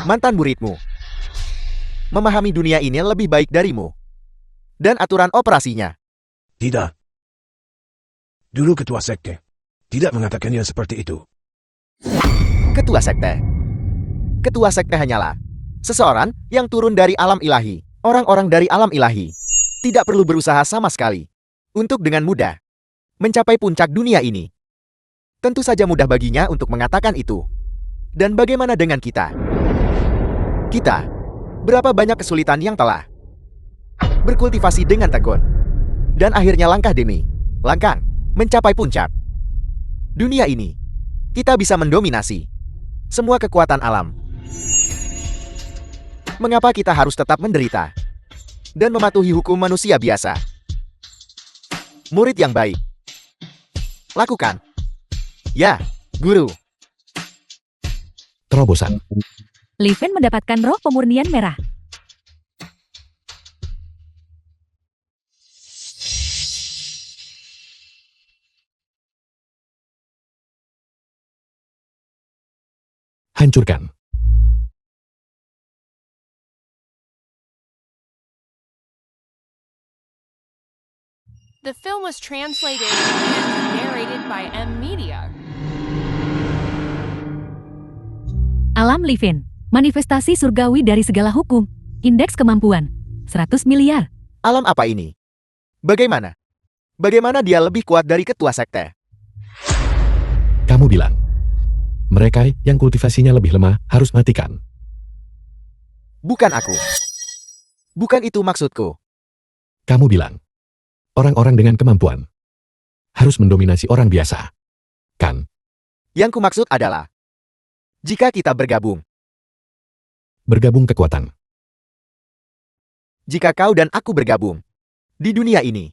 mantan muridmu. Memahami dunia ini lebih baik darimu. Dan aturan operasinya. Tidak. Dulu ketua sekte tidak mengatakan yang seperti itu. Ketua sekte. Ketua sekte hanyalah seseorang yang turun dari alam ilahi. Orang-orang dari alam ilahi tidak perlu berusaha sama sekali untuk dengan mudah mencapai puncak dunia ini. Tentu saja mudah baginya untuk mengatakan itu. Dan bagaimana dengan kita? Kita, berapa banyak kesulitan yang telah berkultivasi dengan tekun. Dan akhirnya langkah demi langkah mencapai puncak dunia ini. Kita bisa mendominasi semua kekuatan alam. Mengapa kita harus tetap menderita dan mematuhi hukum manusia biasa? Murid yang baik, lakukan. Ya, guru. Terobosan. Li Fen mendapatkan roh pemurnian merah. Hancurkan. The film was translated and narrated by M Media. Alam Li Fen, manifestasi surgawi dari segala hukum. Indeks kemampuan, 100 miliar. Alam apa ini? Bagaimana? Bagaimana dia lebih kuat dari ketua sekte? Kamu bilang, mereka yang kultivasinya lebih lemah harus matikan. Bukan aku. Bukan itu maksudku. Kamu bilang, orang-orang dengan kemampuan harus mendominasi orang biasa. Kan? Yang kumaksud adalah, jika kita bergabung, Kekuatan. jika kau dan aku bergabung di dunia ini,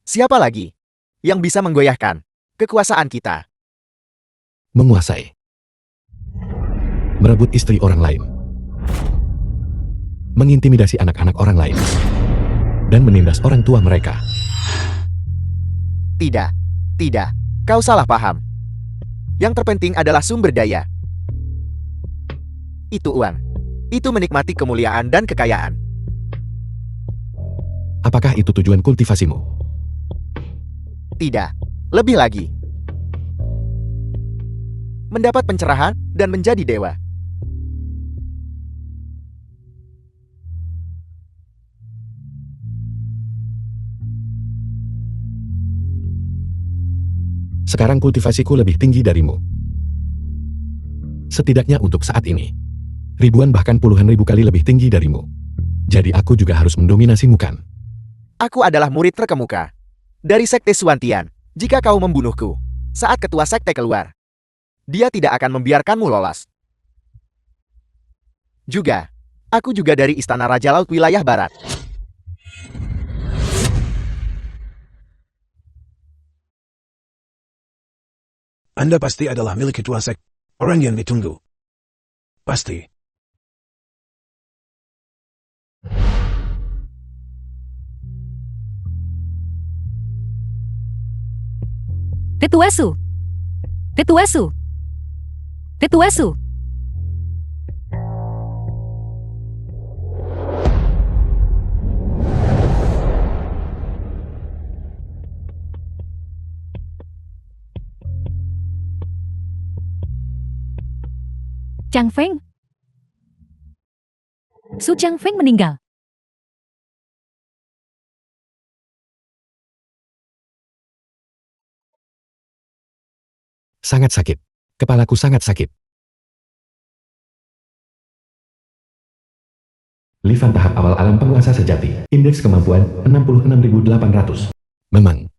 siapa lagi yang bisa menggoyahkan kekuasaan kita? Menguasai. Merebut istri orang lain. Mengintimidasi anak-anak orang lain. Dan menindas orang tua mereka. Tidak, tidak, kau salah paham. Yang terpenting adalah sumber daya. Itu uang. Itu menikmati kemuliaan dan kekayaan. Apakah itu tujuan kultivasimu? Tidak, lebih lagi. Mendapat pencerahan dan menjadi dewa. Sekarang kultivasiku lebih tinggi darimu. Setidaknya untuk saat ini. Ribuan bahkan puluhan ribu kali lebih tinggi darimu. Jadi aku juga harus mendominasimu kan? Aku adalah murid terkemuka dari sekte Suantian. Jika kau membunuhku saat ketua sekte keluar, dia tidak akan membiarkanmu lolos. Juga, aku juga dari Istana Raja Laut Wilayah Barat. Anda pasti adalah milik ketua sekte. Orang yang ditunggu. Pasti. Tetuasu. Tetuasu. Tetuasu. Chang Feng. Su Chang Feng meninggal. Sangat sakit. Kepalaku sangat sakit. Li Fan tahap awal alam penguasa sejati. Indeks kemampuan 66.800. Memang.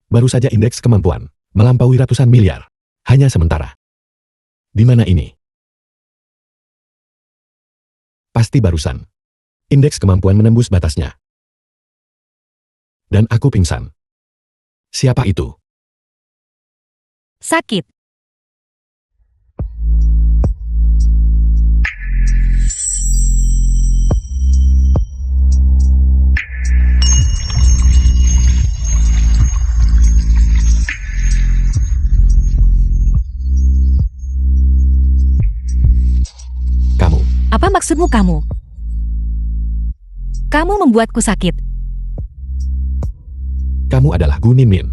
Baru saja indeks kemampuan melampaui ratusan miliar. Hanya sementara. Di mana ini? Pasti barusan. Indeks kemampuan menembus batasnya. Dan aku pingsan. Siapa itu? Sakit. Apa maksudmu kamu? Kamu membuatku sakit. Kamu adalah Gu Ninmin.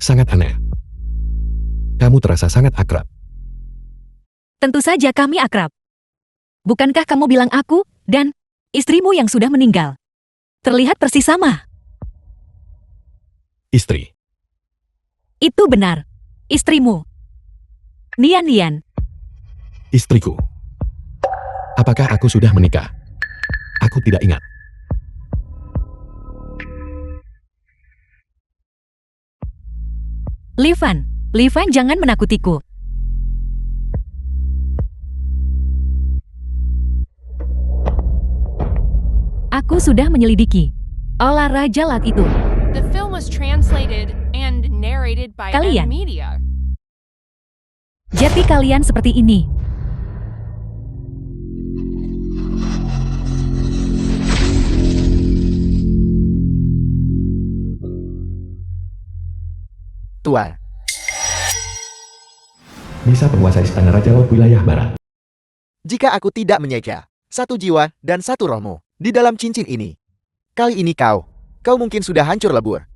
Sangat aneh. Kamu terasa sangat akrab. Tentu saja kami akrab. Bukankah kamu bilang aku dan istrimu yang sudah meninggal terlihat persis sama? Istri. Itu benar. Istrimu. Nian Nian. Istriku. Apakah aku sudah menikah? Aku tidak ingat. Li Fan jangan menakutiku. Aku sudah menyelidiki olah Raja Laut itu. The film was translated and narrated by Kalian. M Media. Jadi kalian seperti ini. Tuan, Bisa penguasa istana Raja Laut wilayah barat. jika aku tidak menyeja satu jiwa dan satu rohmu di dalam cincin ini, kali ini kau mungkin sudah hancur lebur.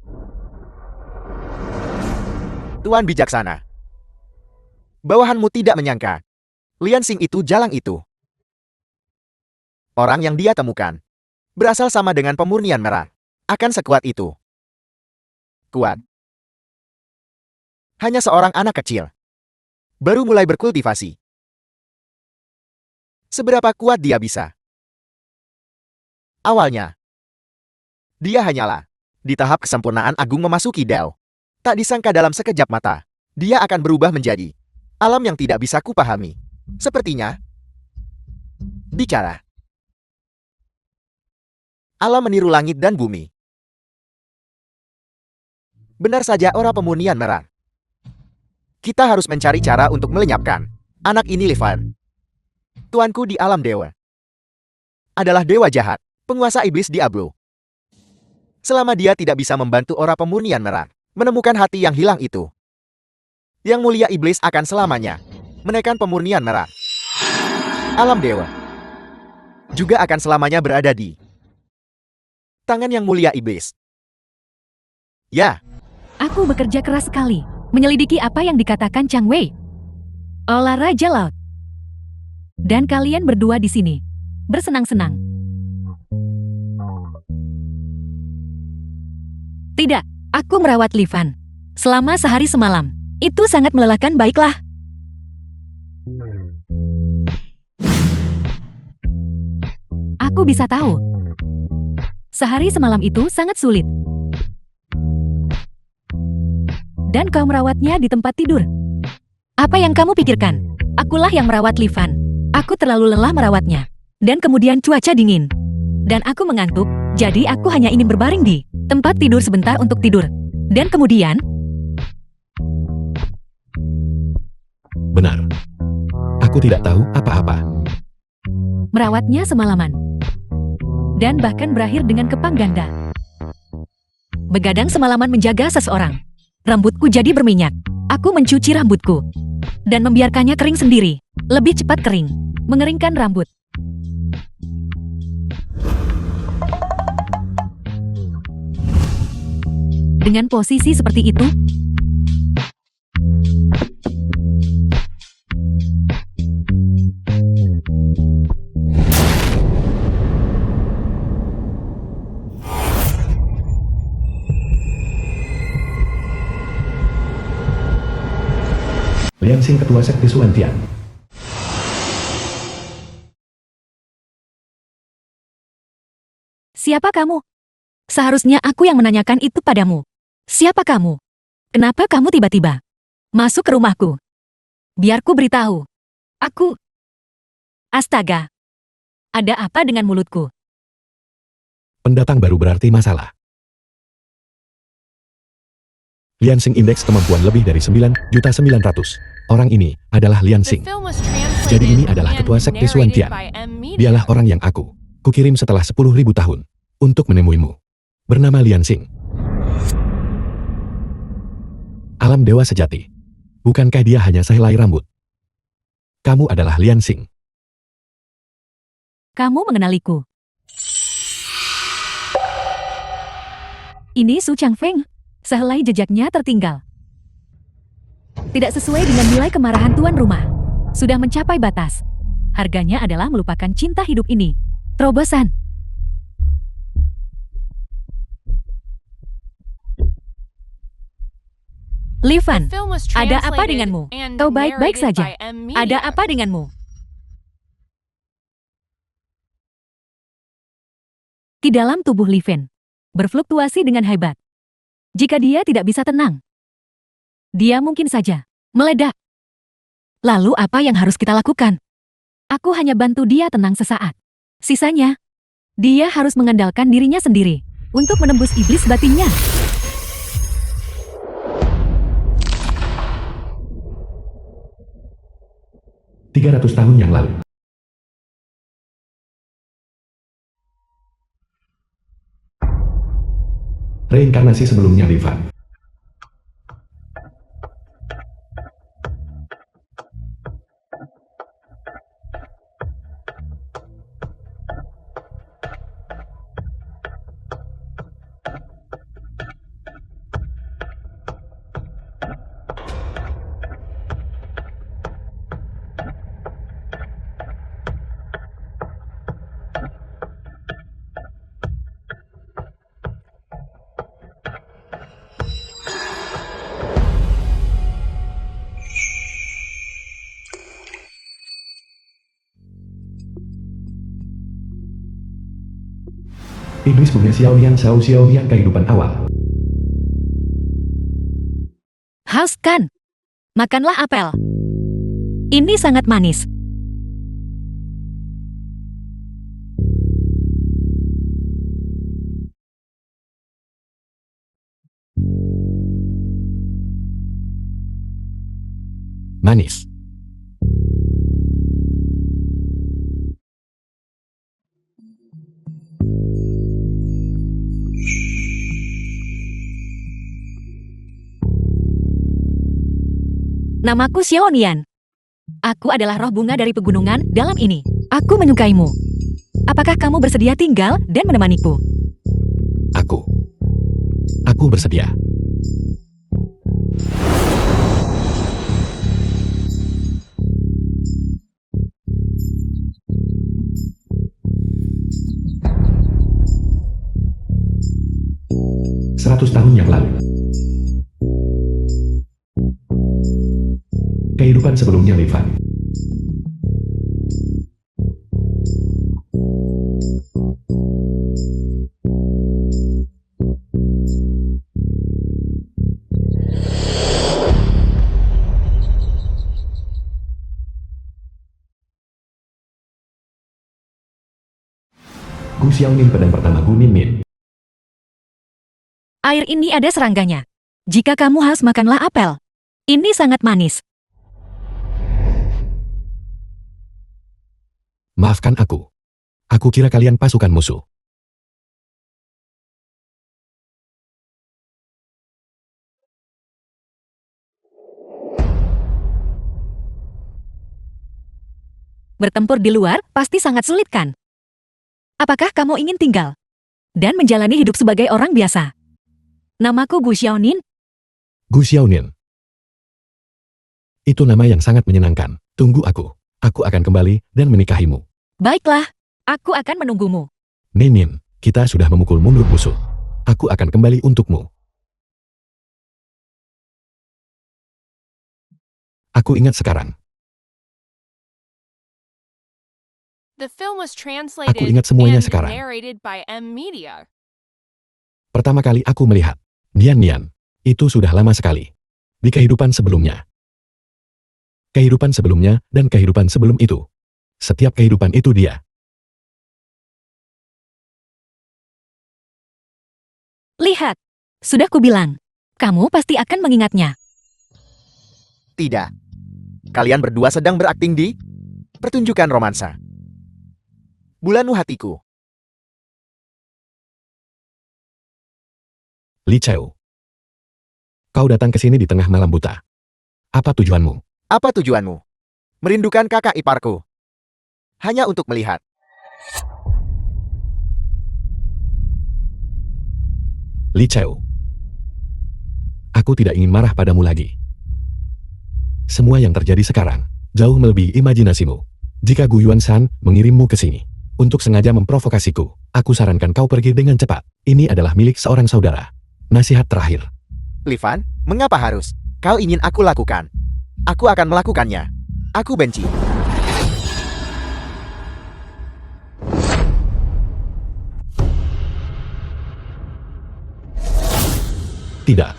Tuan bijaksana, bawahanmu tidak menyangka Lian Xing itu jalang itu. Orang yang dia temukan berasal sama dengan pemurnian merah. Akan sekuat itu. Kuat. Hanya seorang anak kecil. Baru mulai berkultivasi. Seberapa kuat dia bisa? Awalnya, dia hanyalah di tahap kesempurnaan agung memasuki Dao. Tak disangka dalam sekejap mata, dia akan berubah menjadi alam yang tidak bisa kupahami. Sepertinya, bicara. Alam meniru langit dan bumi. Benar saja ora pemurnian merah. Kita harus mencari cara untuk melenyapkan anak ini, Levan. Tuanku di alam dewa adalah dewa jahat, penguasa iblis Diablo. Selama dia tidak bisa membantu ora pemurnian merah menemukan hati yang hilang itu, Yang Mulia Iblis akan selamanya menekan pemurnian merah. Alam dewa juga akan selamanya berada di tangan Yang Mulia Iblis. Ya, Aku bekerja keras sekali menyelidiki apa yang dikatakan Chang Wei. Olah Raja Laut. Dan kalian berdua di sini bersenang-senang. Tidak, aku merawat Li Fan selama sehari semalam. Itu sangat melelahkan, baiklah. Aku bisa tahu. Sehari semalam itu sangat sulit. Dan kau merawatnya di tempat tidur. Apa yang kamu pikirkan? Akulah yang merawat Li Fan. Aku terlalu lelah merawatnya. Dan kemudian cuaca dingin. Dan aku mengantuk, jadi aku hanya ingin berbaring di tempat tidur sebentar untuk tidur. Dan kemudian... Benar. Aku tidak tahu apa-apa. merawatnya semalaman. Dan bahkan berakhir dengan kepang ganda. Begadang semalaman menjaga seseorang. Rambutku jadi berminyak. Aku mencuci rambutku. Dan membiarkannya kering sendiri. Lebih cepat kering. Mengeringkan rambut. Dengan posisi seperti itu, Lian Xing, Ketua Sekte Suantian. siapa kamu? Seharusnya aku yang menanyakan itu padamu. Siapa kamu? Kenapa kamu tiba-tiba masuk ke rumahku? Biar ku beritahu. Aku... Astaga. Ada apa dengan mulutku? Pendatang baru berarti masalah. Lian Xing indeks kemampuan lebih dari 9.900.000. Orang ini adalah Lian The Xing. film was Jadi ini translated adalah and Ketua Sekte narrated Suantian. by M Media. Dialah orang yang aku kukirim setelah 10.000 tahun untuk menemuimu. Bernama Lian Xing. Alam dewa sejati. Bukankah dia hanya sehelai rambut? Kamu adalah Lian Xing. Kamu mengenaliku. Ini Su Changfeng. Sehelai jejaknya tertinggal. Tidak sesuai dengan nilai kemarahan tuan rumah. Sudah mencapai batas. Harganya adalah melupakan cinta hidup ini. Terobosan. Li Fan, Film was ada apa translated denganmu? and Kau baik-baik narrated saja. by M Ada Media. apa denganmu? Di dalam tubuh Li Fan, berfluktuasi dengan hebat. Jika dia tidak bisa tenang, dia mungkin saja meledak. Lalu apa yang harus kita lakukan? Aku hanya bantu dia tenang sesaat. Sisanya, dia harus mengandalkan dirinya sendiri untuk menembus iblis batinnya. Tiga 300 tahun yang lalu. Reinkarnasi sebelumnya Li Fan. Iblis punya Xiaolian Shao Xiaolian kehidupan awal. Haus kan? Makanlah apel. Ini sangat manis. Manis. Namaku Xiaonian. Aku adalah roh bunga dari pegunungan dalam ini. Aku menyukaimu. Apakah kamu bersedia tinggal dan menemaniku? Aku bersedia. Seratus tahun yang lalu. Kehidupan sebelumnya Li Fan. Gu Xiaonin pedang pertama Gu Min Min. Air ini ada serangganya. Jika kamu haus, makanlah apel. Ini sangat manis. Maafkan aku. Aku kira kalian pasukan musuh. Bertempur di luar pasti sangat sulit kan? Apakah kamu ingin tinggal dan menjalani hidup sebagai orang biasa? Namaku Gu Xiaonin. Gu Xiaonin. Itu nama yang sangat menyenangkan. Tunggu aku. Aku akan kembali dan menikahimu. Baiklah, aku akan menunggumu. Nenin, kita sudah memukul mundur musuh. Aku akan kembali untukmu. Aku ingat sekarang. The film was translated Aku ingat semuanya and sekarang. narrated by M Media. Pertama kali aku melihat Nian Nian. Itu sudah lama sekali. Di kehidupan sebelumnya. Kehidupan sebelumnya dan kehidupan sebelum itu. Setiap kehidupan itu dia. Lihat, sudah kubilang. Kamu pasti akan mengingatnya. Tidak. Kalian berdua sedang berakting di pertunjukan romansa. Bulanu hatiku. Li Chao. Kau datang ke sini di tengah malam buta. Apa tujuanmu? Apa tujuanmu? Merindukan kakak iparku. Hanya untuk melihat Li Chao. Aku tidak ingin marah padamu lagi. Semua yang terjadi sekarang jauh melebihi imajinasimu. Jika Gu Yuan-san mengirimmu ke sini untuk sengaja memprovokasiku, aku sarankan kau pergi dengan cepat. Ini adalah milik seorang saudara. Nasihat terakhir. Li Fan, mengapa harus? Kau ingin aku lakukan? Aku akan melakukannya. Aku benci. Tidak.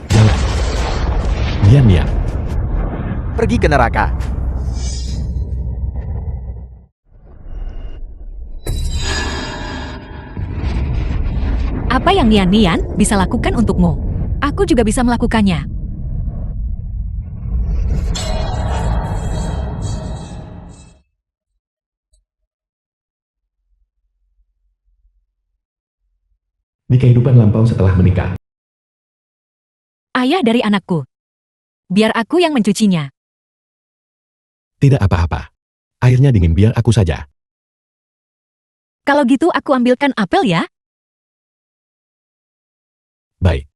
Jangan. Nian. Pergi ke neraka. Apa yang Nian bisa lakukan untukmu? Aku juga bisa melakukannya. Di kehidupan lampau setelah menikah, Ayah dari anakku. Biar aku yang mencucinya. tidak apa-apa. Airnya dingin, biar aku saja. Kalau gitu aku ambilkan apel ya. Baik.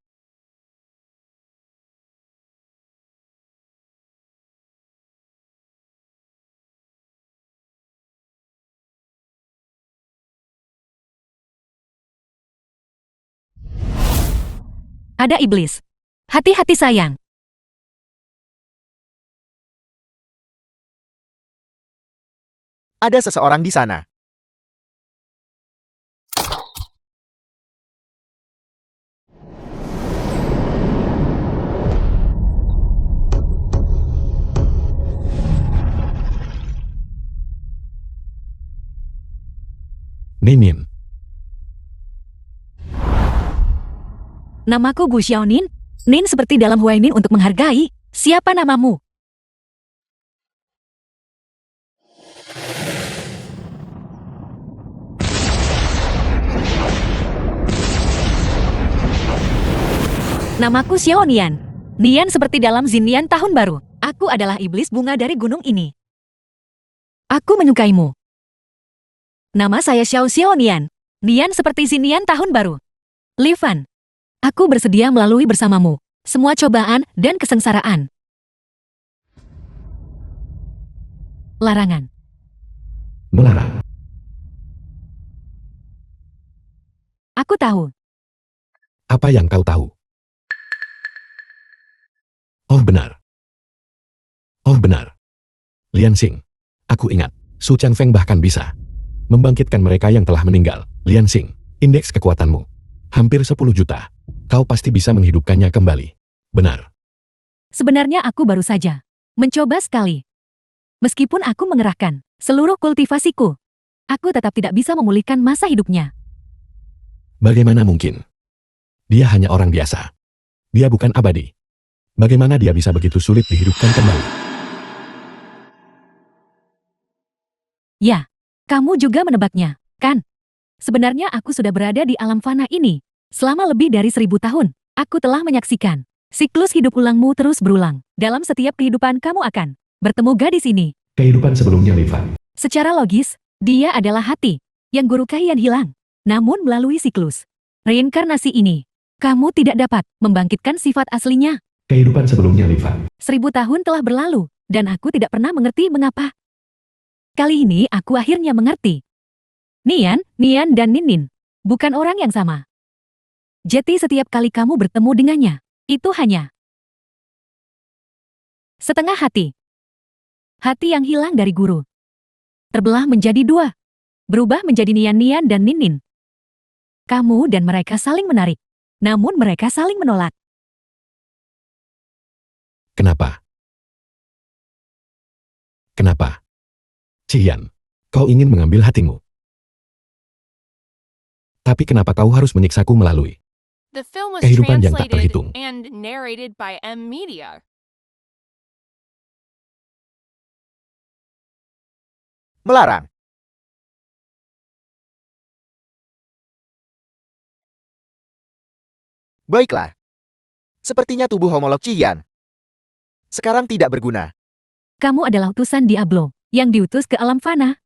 Ada iblis. Hati-hati sayang. Ada seseorang di sana. Nin. Namaku Gu Xiaonin. Nin seperti dalam Huainin untuk menghargai. Siapa namamu? Namaku Xiaonian. Nian seperti dalam Zinian tahun baru. Aku adalah iblis bunga dari gunung ini. Aku menyukaimu. Nama saya Xiao Xiaonian. Nian seperti Zinian tahun baru. Li Fan. Aku bersedia melalui bersamamu semua cobaan dan kesengsaraan. Larangan. Melarang. Aku tahu. Apa yang kau tahu? Oh benar. Oh benar. Lian Xing. Aku ingat. Su Changfeng bahkan bisa membangkitkan mereka yang telah meninggal. Lian Xing. Indeks kekuatanmu hampir 10 juta. Kau pasti bisa menghidupkannya kembali. Benar. Sebenarnya aku baru saja mencoba sekali. Meskipun aku mengerahkan seluruh kultivasiku, aku tetap tidak bisa memulihkan masa hidupnya. Bagaimana mungkin? Dia hanya orang biasa. Dia bukan abadi. Bagaimana dia bisa begitu sulit dihidupkan kembali? Ya, kamu juga menebaknya, kan? Sebenarnya aku sudah berada di alam fana ini selama lebih dari 1000 tahun. Aku telah menyaksikan siklus hidup ulangmu terus berulang. Dalam setiap kehidupan kamu akan bertemu gadis ini. Kehidupan sebelumnya, Li Fan. Secara logis, dia adalah hati yang guru Kaiyan hilang. Namun melalui siklus reinkarnasi ini, kamu tidak dapat membangkitkan sifat aslinya. Kehidupan sebelumnya, Li Fan. 1000 tahun telah berlalu, dan aku tidak pernah mengerti mengapa. Kali ini aku akhirnya mengerti. Nian, dan Nin bukan orang yang sama. Jadi setiap kali kamu bertemu dengannya, itu hanya setengah hati. Hati yang hilang dari guru. Terbelah menjadi dua. Berubah menjadi Nian dan Nin. Kamu dan mereka saling menarik. Namun mereka saling menolak. Kenapa? Kenapa? Cian, kau ingin mengambil hatimu. Tapi kenapa kau harus menyiksaku melalui The film was kehidupan yang tak translated terhitung? and narrated by M Media. Melarang. Baiklah. Sepertinya tubuh homolog Cian sekarang tidak berguna. Kamu adalah utusan Diablo yang diutus ke alam fana.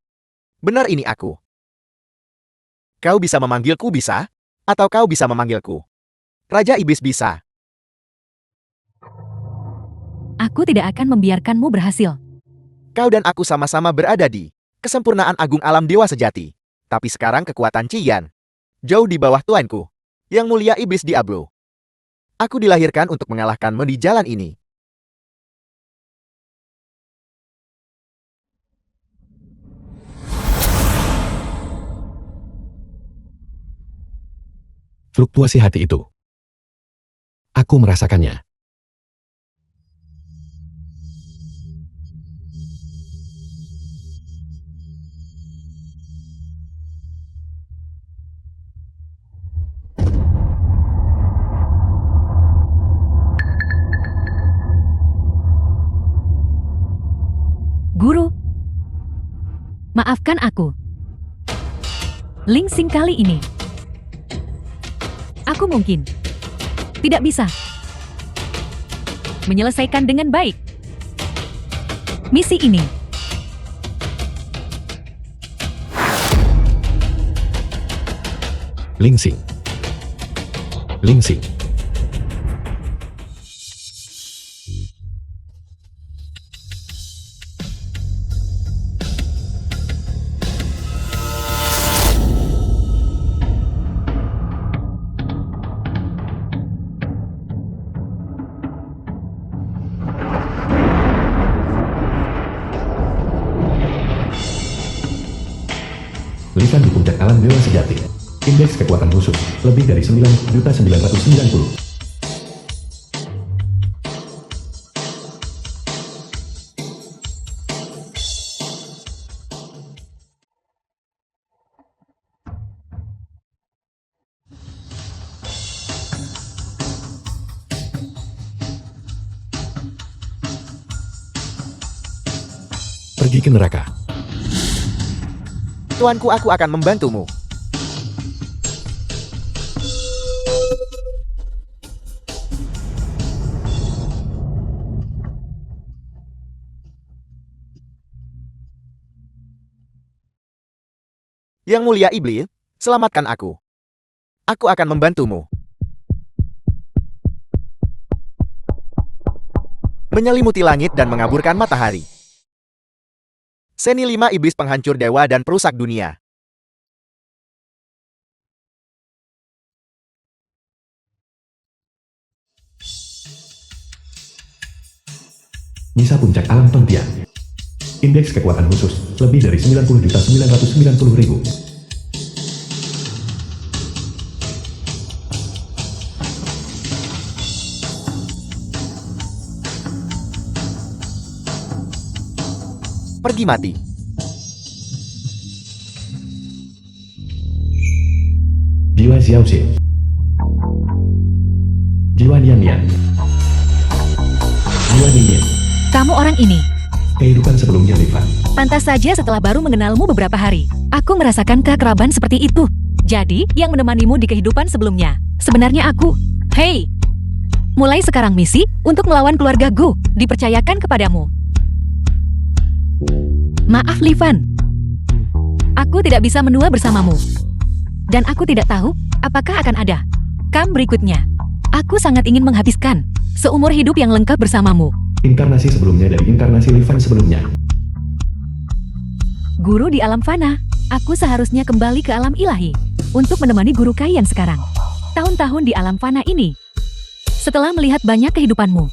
Benar ini aku. Kau bisa memanggilku bisa? Atau kau bisa memanggilku Raja Iblis bisa? Aku tidak akan membiarkanmu berhasil. Kau dan aku sama-sama berada di kesempurnaan agung alam dewa sejati. Tapi sekarang kekuatan Cian jauh di bawah tuanku, Yang Mulia Iblis Diablo. Aku dilahirkan untuk mengalahkanmu di jalan ini. Fluktuasi hati itu. Aku merasakannya. Guru, maafkan aku. Ling Xing kali ini, aku mungkin tidak bisa menyelesaikan dengan baik misi ini. Ling Xing. Ling Xing. Lifan di puncak alam dewa sejati. Indeks kekuatan khusus lebih dari 9.990. Pergi ke neraka. Tuanku, aku akan membantumu. Yang Mulia Iblis, selamatkan aku. Aku akan membantumu. Menyelimuti langit dan mengaburkan matahari. Seni 5 Iblis penghancur dewa dan perusak dunia. Nisa puncak alam Tontian. Indeks kekuatan khusus lebih dari 90.990.000. Pergi mati. Jiwa Xiaoxin. Jiwa Nian Nian. Jiwa Ningyin. Kamu orang ini. Kehidupan sebelumnya, Lifan. Pantas saja setelah baru mengenalmu beberapa hari, aku merasakan keakraban seperti itu. Jadi, yang menemanimu di kehidupan sebelumnya, sebenarnya aku. Hei! Mulai sekarang misi untuk melawan keluarga Gu dipercayakan kepadamu. Maaf, Lifan. Aku tidak bisa menua bersamamu. Dan aku tidak tahu apakah akan ada camp berikutnya. Aku sangat ingin menghabiskan seumur hidup yang lengkap bersamamu. Inkarnasi sebelumnya dari inkarnasi Lifan sebelumnya. Guru di alam fana, aku seharusnya kembali ke alam ilahi untuk menemani guru Kaiyan sekarang. Tahun-tahun di alam fana ini, setelah melihat banyak kehidupanmu,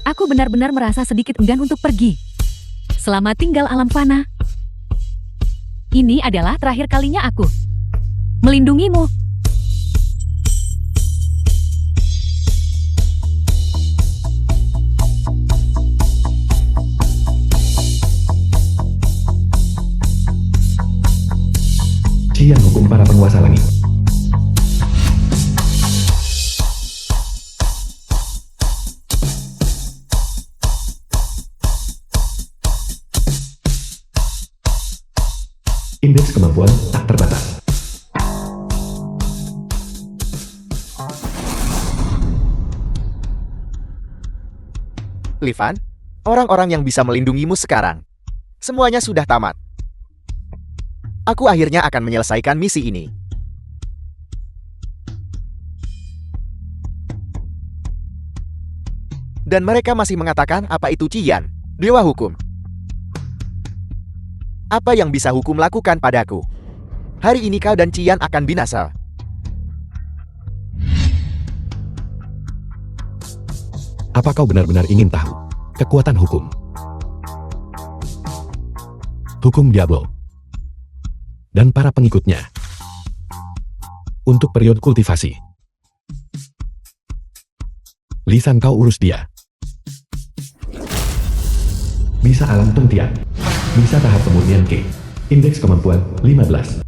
aku benar-benar merasa sedikit enggan untuk pergi. Selamat tinggal alam fana. Ini adalah terakhir kalinya aku melindungimu. Cian hukum para penguasa langit. Indeks kemampuan tak terbatas. Lifan, orang-orang yang bisa melindungimu sekarang Semuanya sudah tamat. Aku akhirnya akan menyelesaikan misi ini. Dan mereka masih mengatakan apa itu Qian, dewa hukum. Apa yang bisa hukum lakukan padaku? Hari ini kau dan Qian akan binasa. Apa kau benar-benar ingin tahu kekuatan hukum? Hukum Diablo dan para pengikutnya untuk periode kultivasi. Lisan kau urus dia. Bisa alam tungtian. Bisa tahap pemurnian Qi. Indeks kemampuan 15.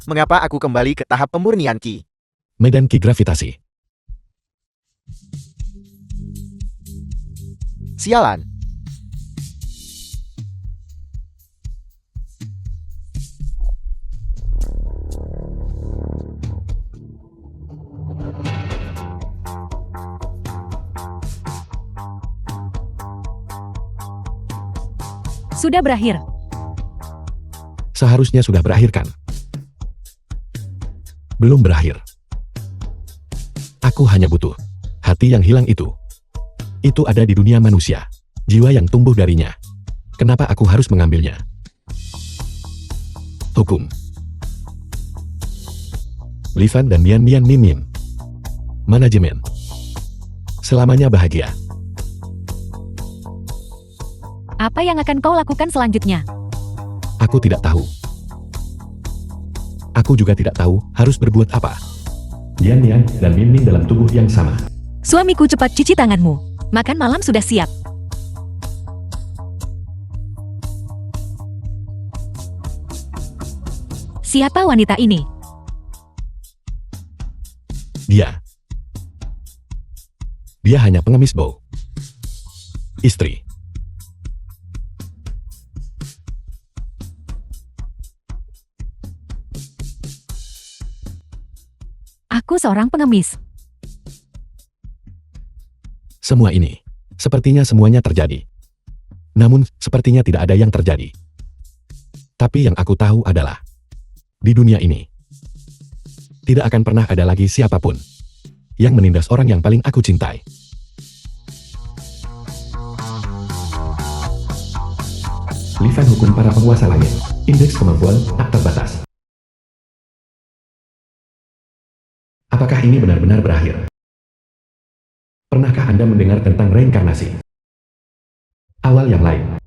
Mengapa aku kembali ke tahap pemurnian Qi? Medan Qi gravitasi. Sialan. Sudah berakhir. Seharusnya sudah berakhir kan? Belum berakhir. Aku hanya butuh hati yang hilang itu. Itu ada di dunia manusia. Jiwa yang tumbuh darinya. Kenapa aku harus mengambilnya? Hukum. Livan dan Nian Nian Mim Mim. Manajemen. Selamanya bahagia. Apa yang akan kau lakukan selanjutnya? Aku tidak tahu. Aku juga tidak tahu harus berbuat apa. Nian Nian dan Mim Mim dalam tubuh yang sama. Suamiku, cepat cuci tanganmu. Makan malam sudah siap. Siapa wanita ini? Dia hanya pengemis bau. Istri. Aku seorang pengemis. Semua ini, sepertinya semuanya terjadi. Namun, sepertinya tidak ada yang terjadi. Tapi yang aku tahu adalah, di dunia ini, tidak akan pernah ada lagi siapapun yang menindas orang yang paling aku cintai. Lisan hukum para penguasa langit. Indeks kemampuan tak terbatas. Apakah ini benar-benar berakhir? Pernahkah Anda mendengar tentang reinkarnasi? Awal yang lain.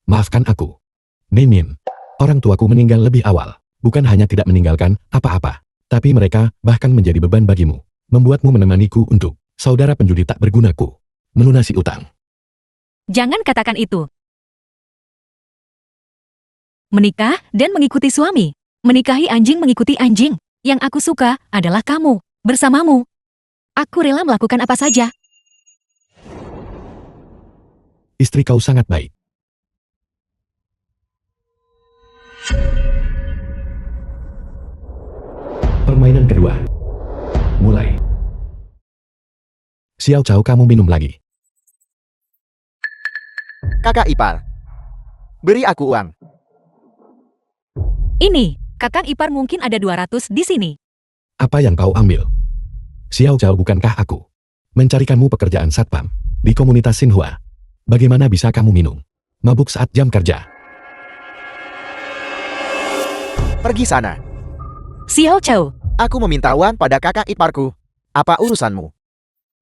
Maafkan aku. Nemin. Orang tuaku meninggal lebih awal. Bukan hanya tidak meninggalkan apa-apa, tapi mereka bahkan menjadi beban bagimu. Membuatmu menemaniku untuk saudara penjudi tak bergunaku. Melunasi utang. Jangan katakan itu. Menikah dan mengikuti suami. Menikahi anjing mengikuti anjing. Yang aku suka adalah kamu. Bersamamu. Aku rela melakukan apa saja. Istri kau sangat baik. Permainan kedua. Mulai. Xiao Cao, kamu minum lagi. Kakak ipar. Beri aku uang. Ini, kakak ipar mungkin ada 200 di sini. Apa yang kau ambil? Xiao Cao, bukankah aku mencarikanmu pekerjaan satpam di komunitas Xinhua? Bagaimana bisa kamu minum mabuk saat jam kerja? Pergi sana. Xiao Cao, Aku meminta uang pada kakak iparku. Apa urusanmu?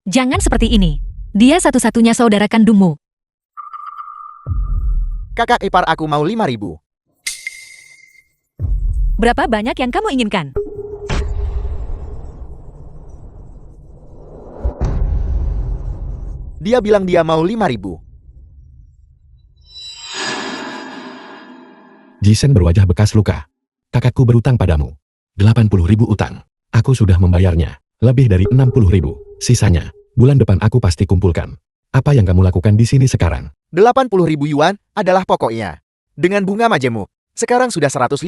jangan seperti ini. Dia satu-satunya saudara kandungmu. Kakak ipar aku mau 5.000. Berapa banyak yang kamu inginkan? Dia bilang dia mau 5.000. Jisen berwajah bekas luka. Kakakku berutang padamu. 80.000 utang. Aku sudah membayarnya. Lebih dari 60.000. Sisanya, bulan depan aku pasti kumpulkan. Apa yang kamu lakukan di sini sekarang? 80.000 yuan adalah pokoknya. Dengan bunga majemuk, sekarang sudah 150.000.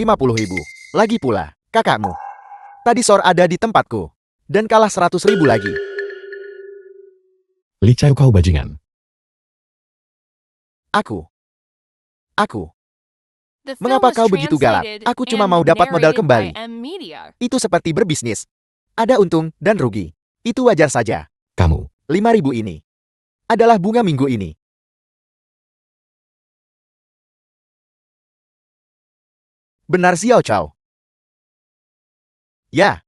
Lagi pula, kakakmu. Tadi sore ada di tempatku. Dan kalah 100.000 lagi. Li Chao kau bajingan. Aku. The film Mengapa was kau begitu galak? translated Aku cuma and mau dapat modal narrated kembali. by M Media. Itu seperti berbisnis. Ada untung dan rugi. Itu wajar saja. Kamu. 5.000 ini adalah bunga minggu ini. Benar Xiao Chao. Ya.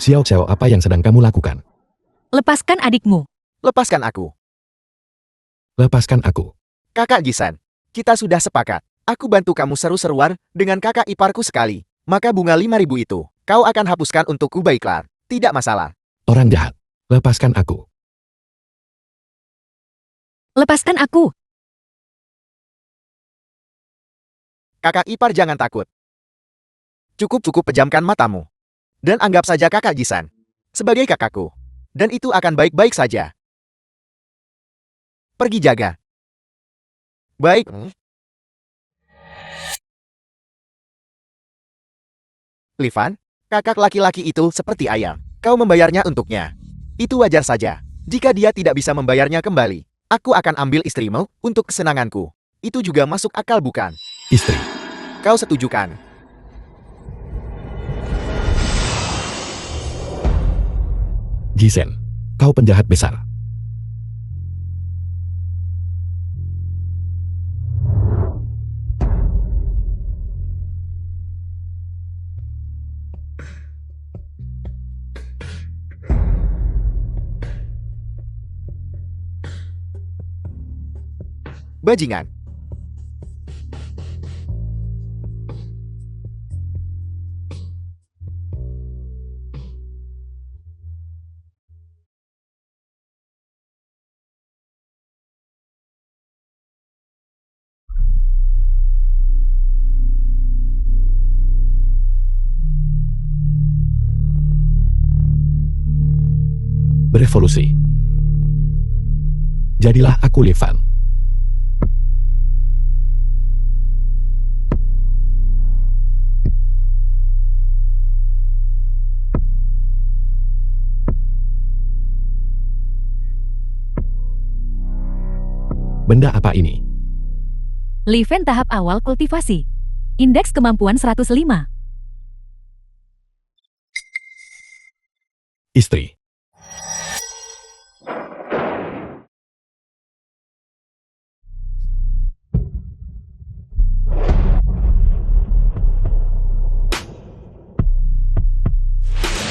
Xiao Xiao, apa yang sedang kamu lakukan? Lepaskan adikmu. Lepaskan aku. Lepaskan aku. Kakak Jisan, kita sudah sepakat. Aku bantu kamu seru-seruan dengan kakak iparku sekali. Maka bunga 5.000 itu, kau akan hapuskan untukku baiklah. Tidak masalah. Orang jahat. Lepaskan aku. Lepaskan aku. Kakak ipar jangan takut. Cukup pejamkan matamu. Dan anggap saja kakak Jisan sebagai kakakku. Dan itu akan baik-baik saja. Pergi jaga. Baik. Livan, kakak laki-laki itu seperti ayam. Kau membayarnya untuknya. Itu wajar saja. Jika dia tidak bisa membayarnya kembali, aku akan ambil istrimu untuk kesenanganku. Itu juga masuk akal bukan? Istri. Kau setuju kan? Jisen. Kau penjahat besar. Bajingan. Berevolusi. Jadilah aku Livan. Benda apa ini? Li Fen tahap awal kultivasi. Indeks kemampuan 105. Istri.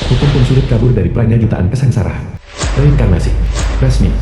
Hukum pun sulit kabur dari perannya jutaan kesengsaraan. Reinkarnasi. Resmi.